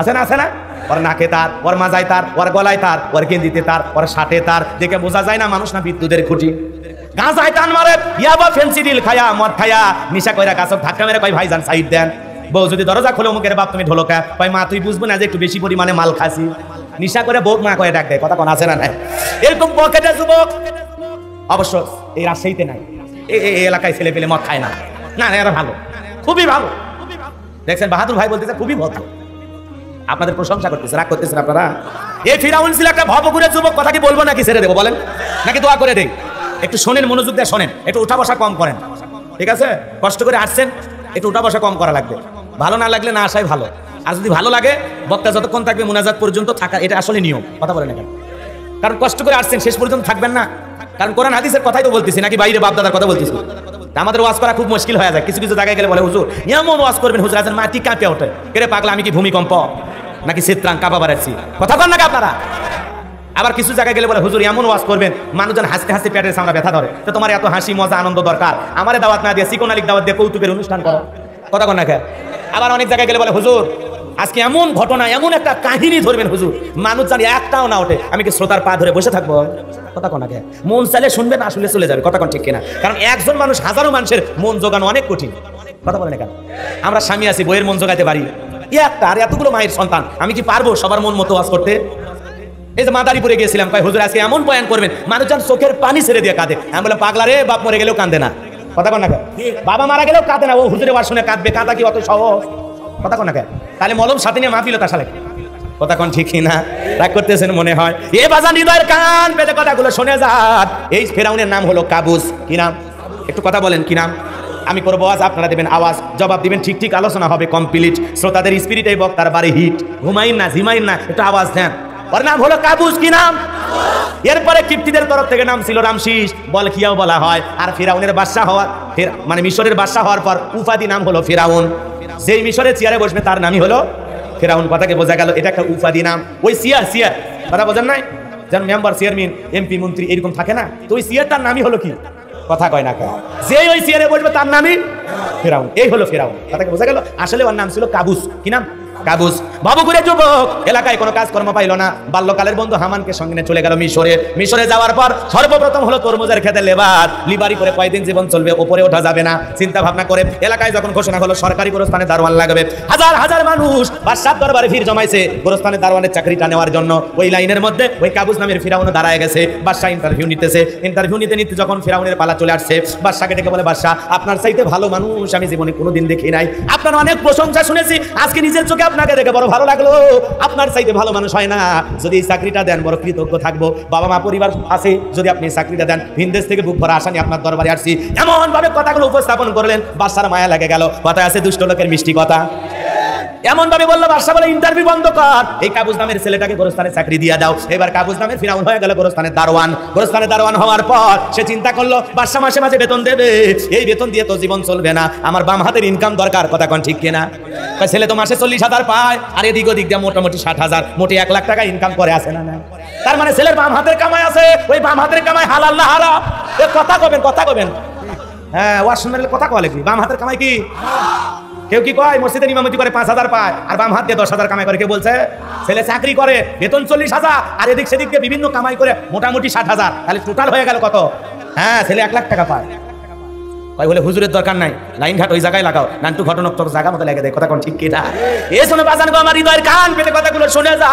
A: আছে না? ওর নাকে তার, ওর মাজায় তার, ওর গলায় তার, ওর গেঞ্জিতে তার, ওর শার্টে তার, দেখে বোঝা যায় না মানুষ না বিদ্যুতের খুঁটি। গাঁজায় টান মারে, ইয়াবা ফেন্সিডিল খায়া, মদ খায়া, নিশা কইরা গাছক ধাক্কা মেরে কয় ভাইজান সাইড দেন। বউ যদি দরজা খোলে মুখের বাপ তুমি ঢোলকা, কয় মা তুই বুঝবো না যে একটু বেশি পরিমাণে মাল খাসি। নিশা করে বউ মা কয়ে ডাক দেয়, কথা কোন আছে না নাই? এরকম পকেটে যুবক অবশ্য এই রাজশাহীতে নাই, এই এলাকায় ছেলে পেলে মদ খায় না। না এরা ভালো, খুবই ভালো। দেখছেন বাহাদুর ভাই বলতেছে খুবই ভদ্র, আপনাদের প্রশংসা করতেছে, রাগ করতেছেন আপনারা। এই ফিরাউন ছিল একটা ভবঘুরে যুবক। কথা কি বলবো নাকি ছেড়ে দেবো বলেন? নাকি দোয়া করে দেই? একটু শোনেন, মনোযোগ দিয়ে শোনেন, একটু উঠা বসা কম করেন, ঠিক আছে? কষ্ট করে আসছেন, একটু উঠা বসা কম করা লাগবে। ভালো না লাগলে না আসাই ভালো। আর যদি ভালো লাগে বক্তা যতক্ষণ থাকবে মুনাজাত পর্যন্ত থাকা, এটা আসলে নিয়ম, কথা বলেন না কেন? কারণ কষ্ট করে আসছেন, শেষ পর্যন্ত থাকবেন না। কারণ কোরআন হাদিসের কথাই তো বলতেছি, নাকি বাইরে বাপদাদার কথা বলতেছি? আমাদের ওয়াজ করা খুব মুশকিল হয়ে যায়। কিছু কিছু জায়গায় গেলে বলে হুজুর এমন ওয়াজ করবেন, হুজুর আছেন মাটি কাঁপে ওঠে। এরে পাগলা আমি কি ভূমিকম্প নাকি চিত্রাং কাঁপা বাড়াচ্ছি? কথা কন নাকি আপনারা? আবার কিছু জায়গায় গেলে বলে হুজুর এমন ওয়াজ করবেন মানুষজন হাসতে হাসতে পেটের সামনে ব্যথা ধরে, তো তোমার এত হাসি মজা আনন্দ দরকার, আমারে দাওয়াত না দিয়ে চিকন আলীর দাওয়াত দিয়ে কৌতুকের অনুষ্ঠান করো, কথা কন না খেয়ে। আবার অনেক জায়গায় গেলে বলে হুজুর আজকে এমন ঘটনা এমন একটা কাহিনী ধরবেন হুজুর মানুষ জানি একটাও না ওঠে, আমি কি শ্রোতার পা ধরে বসে থাকবো, কথা কন না খেয়ে। মন চাইলে শুনবে না শুনলে চলে যাবে, কথা কন ঠিক কিনা? কারণ একজন মানুষ হাজারো মানুষের মন জোগানো অনেক কঠিন, কথা বলেন কেন? আমরা স্বামী আছি, বইয়ের মন জোগাইতে পারি একটা, আর এতগুলো মায়ের সন্তান আমি কি পারবো সবার মন মতো ওয়াজ করতে? এই যে মাদারীপুরে গিয়েছিলাম, কয় হুজুর আজকে এমন বয়ান করবেন মানুষজন চোখের পানি ছেড়ে দিয়ে কাঁদে। আমি বললাম পাগলা রে, বাপ মরে গেলেও কাঁদে না, কথা কন না কেন? বাবা মারা গেলেও কাঁদে না, ও হুজুরের ওয়াজ শুনে কাঁদবে, কাঁদা কি অত সহজ, কথা কন না কেন? তাহলে মলম সাথে নিয়ে মাহফিল হতো আসলে, কথা কন ঠিক না? রাগ করতেছেন মনে হয়। এ বাজান হৃদয়ের কান পেতে কথাগুলো শুনে যান। এই ফেরাউনের নাম হলো কাবুস। কি নাম? একটু কথা বলেন কি নাম? আমি করবো আওয়াজ, আপনারা দেবেন আওয়াজ, জবাব দিবেন ঠিক ঠিক, আলোচনা হবে কমপ্লিট। শ্রোতাদের স্পিরিট এই বক্তার বাড়ি হিট, ঘুমাইন না ঝিমাইন না, একটু আওয়াজ দেন। ওর নাম হলো কাবুস। কি নাম? এরপরে কিপ্তিদের তরফ থেকে নাম ছিল রামশিস, বলখিয়াও বলা হয়। আর ফিরাউনের বাদশা হওয়ার মানে মিশরের বাদশা হওয়ার পর উপাধি নাম হলো ফিরাউন। যেই মিশরের চেয়ারে বসবে তার নামই হলো ফিরাউন। কথাকে বোঝা গেল, এটা একটা উপাধি নাম। ওই সিয়ার কথা বোঝেন নাই? যেন মেম্বার চেয়ারম্যান এমপি মন্ত্রী এরকম থাকে না, তো ওই সিয়ারটার নামই হলো কি, কথা কয় না কেন? যে ওই চেয়ারে বসবে তার নামই ফিরাউন। এই হলো ফিরাউন, কথাকে বোঝা গেল। আসলে ওর নাম ছিল কাবুস। কি নাম? কাবুস। বাবুগুড়ে যুবক, এলাকায় কোনো কাজকর্ম পাইল না, বাল্যকালের বন্ধু হামানকে সঙ্গে নিয়ে চলে গেল মিশরে। মিশরে যাওয়ার পর সর্বপ্রথম হলো তরমুজের খেতে লেবার, লিবারি করে কয়দিন জীবন চলবে, উপরে ওঠা যাবে না, চিন্তা ভাবনা করে এলাকায় যখন ঘোষণা হলো সরকারি গোরস্থানে দারোয়ান লাগবে, হাজার হাজার মানুষ বাদশার দরবারে ভিড় জমাইছে গোরস্থানে দারোয়ানের চাকরিটা নেওয়ার জন্য। ওই লাইনের মধ্যে ওই কাবুস নামের ফিরাউন দাঁড়ায় গেছে। বাদশা ইন্টারভিউ নিতেছে। ইন্টারভিউ নিতে নিতে যখন ফিরাউনের পালা চলে আসছে, বাদশাকে ডেকে বলে, বাদশা আপনার চাইতে ভালো মানুষ আমি জীবনে কোনোদিন দেখি নাই, আপনার অনেক প্রশংসা শুনেছি, আজকে নিজের চোখে আপনাকে দেখে বড় ভালো লাগলো। আপনার চাইতে ভালো মানুষ হয় না, যদি এই চাকরিটা দেন বড় কৃতজ্ঞ থাকবো। বাবা মা পরিবার আছে, যদি আপনি চাকরিটা দেন, ভিনদেশ থেকে বুক ভরা আশা নিয়ে আপনার দরবারে আসছি। এমন ভাবে কথাগুলো উপস্থাপন করলেন, বাদশার মায়া লেগে গেল। কথায় আছে দুষ্ট লোকের মিষ্টি কথা, এমন ভাবে বললো বাদশা বলে ইন্টারভিউ বন্ধ কর, এই কাবুস নামের ছেলেটাকে গোরস্থানে চাকরি দিয়ে দাও। এবার কাবুস নামের ফিরাউন হয়ে গেল গোরস্থানের দারোয়ান। গোরস্থানের দারোয়ান হওয়ার পর সে চিন্তা করলো বাদশা মাসে মাসে বেতন দেবে, এই বেতন দিয়ে তো জীবন চলবে না, আমার বাম হাতের ইনকাম দরকার, কথা কোন ঠিক কিনা? ছেলে তো মাসে 40,000 পায়, আর এদিক ওদিক দিয়ে মোটামুটি 60,000, মোটে 1 লাখ টাকা ইনকাম করে, আসে না? না, তার মানে ছেলের বাম হাতের কামাই আছে। ওই বাম হাতের কামাই হালাল না হারাম? কথা কবেন, কথা কবেন। হ্যাঁ, ওয়াজ শুনলে কথা কলে কি বাম হাতের কামাই কি? কেউ কি কয় মসজিদের ইমামতি করে 5,000 পায় আর বাম হাত দিয়ে 10,000 কামাই করে? কে বলছে? ছেলে চাকরি করে, বেতন 40,000, আর এদিক সেদিক দিয়ে বিভিন্ন কামাই করে মোটামুটি 60,000, তাহলে টোটাল হয়ে গেল কত? হ্যাঁ, ছেলে 1 লাখ টাকা পায়। কয় বলে হুজুরের দরকার নাই, লাইন ঘাট ওই জায়গায় লাগাও, নান্টু ঘটনক তোর জায়গা মতো লেগে দেয়, কথা কোন ঠিক কিনা? এই শুনে বাজান গো আমার হৃদয়ের কান পেতে কথাগুলো শুনে যা।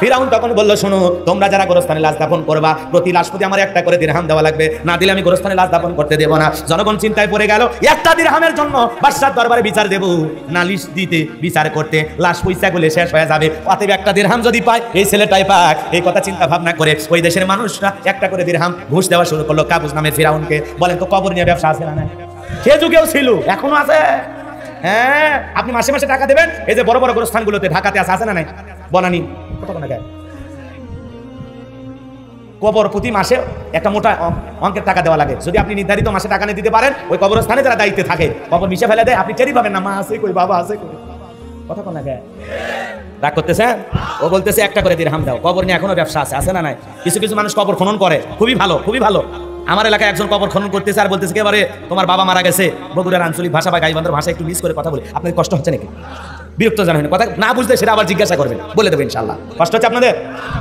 A: ফিরাউন তখন বলল, শোনো তোমরা যারা গোরস্থানে লাশ দাফন করবা, প্রতি লাশ প্রতি আমার 1 করে দিরহাম দেওয়া লাগবে, না দিলে আমি গোরস্থানে লাশ দাফন করতে দেব না। জনগণ চিন্তায় পড়ে গেল, 1 দিরহামের জন্য বাদশার দরবারে বিচার দেব, নালিশ দিতে বিচার করতে লাশ পয়সা গুলো শেষ হয়ে যাবে, অতএব 1 দিরহাম যদি পায় এই ছেলেটাই পাক। এই কথা চিন্তা ভাবনা করে ওই দেশের মানুষরা 1 করে দিরহাম ঘুষ দেওয়া শুরু করলো কাবুস নামের ফিরাউনকে। বলেন তো কবর নিয়ে ব্যবসা আছে না? সে যুগেও ছিল, এখনো আছে। হ্যাঁ, আপনি মাসে মাসে টাকা দেবেন, এই যে বড় বড় গোরস্থানগুলোতে ঢাকাতে আছে না নাই? বনানি কবর প্রতি মাসে একটা মোটা অঙ্কের টাকা দেওয়া লাগে। যদি আপনি নির্ধারিত মাসে টাকা নিয়ে দিতে পারেন, ওই কবরস্থানে যারা দায়িত্বে থাকে কবর মিশে ফেলে দেয়, আপনি টেরি পাবেন না, মা আছে কই, বাবা আছে কই, কথা কোন লাগে? রাগ করতেছেন? ও বলতেছে 1 করে দিরহাম দাও। কবর নিয়ে এখনো ব্যবসা আছে না নাই? কিছু কিছু মানুষ কবর খনন করে, খুবই ভালো, খুবই ভালো। আমার এলাকায় একজন কবর খনন করতেছে আর বলতেছে এবারে তোমার বাবা মারা গেছে, বগুড়ার আঞ্চলিক ভাষা বা গাইবান্ধার ভাষা একটু মিস করে কথা বলে, আপনাদের কষ্ট হচ্ছে নাকি? বিরক্ত জানেন? কথা না বুঝলে সেটা আবার জিজ্ঞাসা করবেন, বলে দেবেন ইনশাআল্লাহ। কষ্ট হচ্ছে আপনাদের?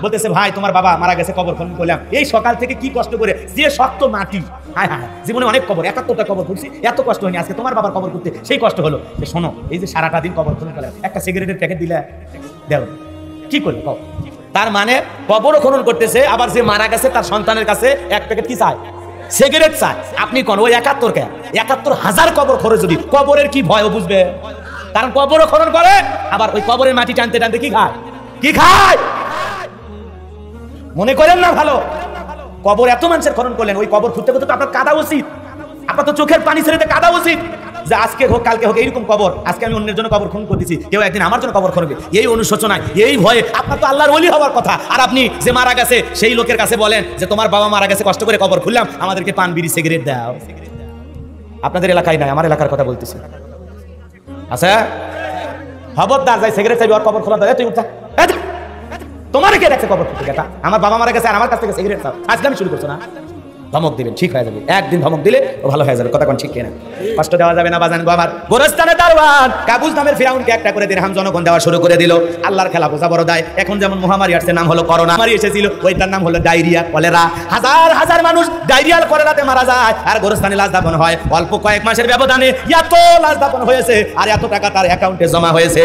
A: বলতেছে ভাই তোমার বাবা মারা গেছে, কবর খনন করলাম, এই সকাল থেকে কি কষ্ট করে, যে শক্ত মাটি, হ্যাঁ হ্যাঁ, জীবনে অনেক কবর, 71টা কবর করছি, এত কষ্ট হয়নি, আজকে তোমার বাবার কবর করতে সেই কষ্ট হলো। শোনো, এই যে সারাটা দিন কবর খনন করলাম, একটা সিগারেটের প্যাকেট দিলে দেও, কি করলে কও? তার মানে কবরও খনন করতেছে, আবার যে মারা গেছে তার সন্তানের কাছে 1 প্যাকেট কি চায়? সিগারেট চায়। আপনি কোন ওই 71,000 কবর খরচ, যদি কবরের কি ভয় বুঝবে? কারণ কবরও খনন করে, আবার ওই কবরের মাটি টানতে টানতে কি খায়? কি খায়? মনে করেন না ভালো, কবর এত মানুষের খনন করলেন, ওই কবর খুঁজতে খুঁজতে আপনার কাঁদা উচিত, আপনার তো চোখের পানি ছেড়ে কাঁদা উচিত যে আজকে হোক কালকে হোক এইরকম কবর, আজকে আমি অন্যের জন্য কবর খনন করতেছি, কেউ একদিন আমার জন্য কবর খনবে, এই অনুশোচনায়, এই ভয়ে আপনার তো আল্লাহর ওলি হওয়ার কথা। আর আপনি যে মারা গেছে সেই লোকের কাছে বলেন যে তোমার বাবা মারা গেছে, কষ্ট করে কবর খুললাম, আমাদেরকে পান বিড়ি সিগারেট দাও। আপনাদের এলাকায় নাই, আমার এলাকার কথা বলতেছি। আচ্ছা খবরদার, যাই সিগারেট চাইবি আর কবর খোলা দেয়, তুই উঠা, তোমার কে দেখছে কবর থেকে গেটা? আমার বাবা মারা গেছে আর আমার কাছ থেকে সিগারেট খাও, আজকে আমি শুরু করছো না? ধমক দিবেন, ঠিক হয়ে যাবে, একদিন ধমক দিলে ও ভালো হয়ে যাবে। কথা কোন ঠিক কিনা? কষ্ট দেওয়া যাবে না বাজান গো আমার। গোরস্থানে দারওয়ান কাবুল নামের ফিরাউনকে একটা করে দিরহাম জনগণ দেওয়া শুরু করে দিল। আল্লাহর খেলা বোঝা বড় দায়। এখন যেমন মহামারী আসছে, নাম হলো করোনা, মহামারী এসেছিল ওইটার নাম হলো ডায়রিয়া, কলেরা। হাজার হাজার মানুষ ডায়রিয়া আর কলেরাতে মারা যায়, আর গোরস্থানে লাশ দাফন হয়। অল্প কয়েক মাসের ব্যবধানে এত লাশ দাফন হয়েছে, আর এত টাকা তার অ্যাকাউন্টে জমা হয়েছে।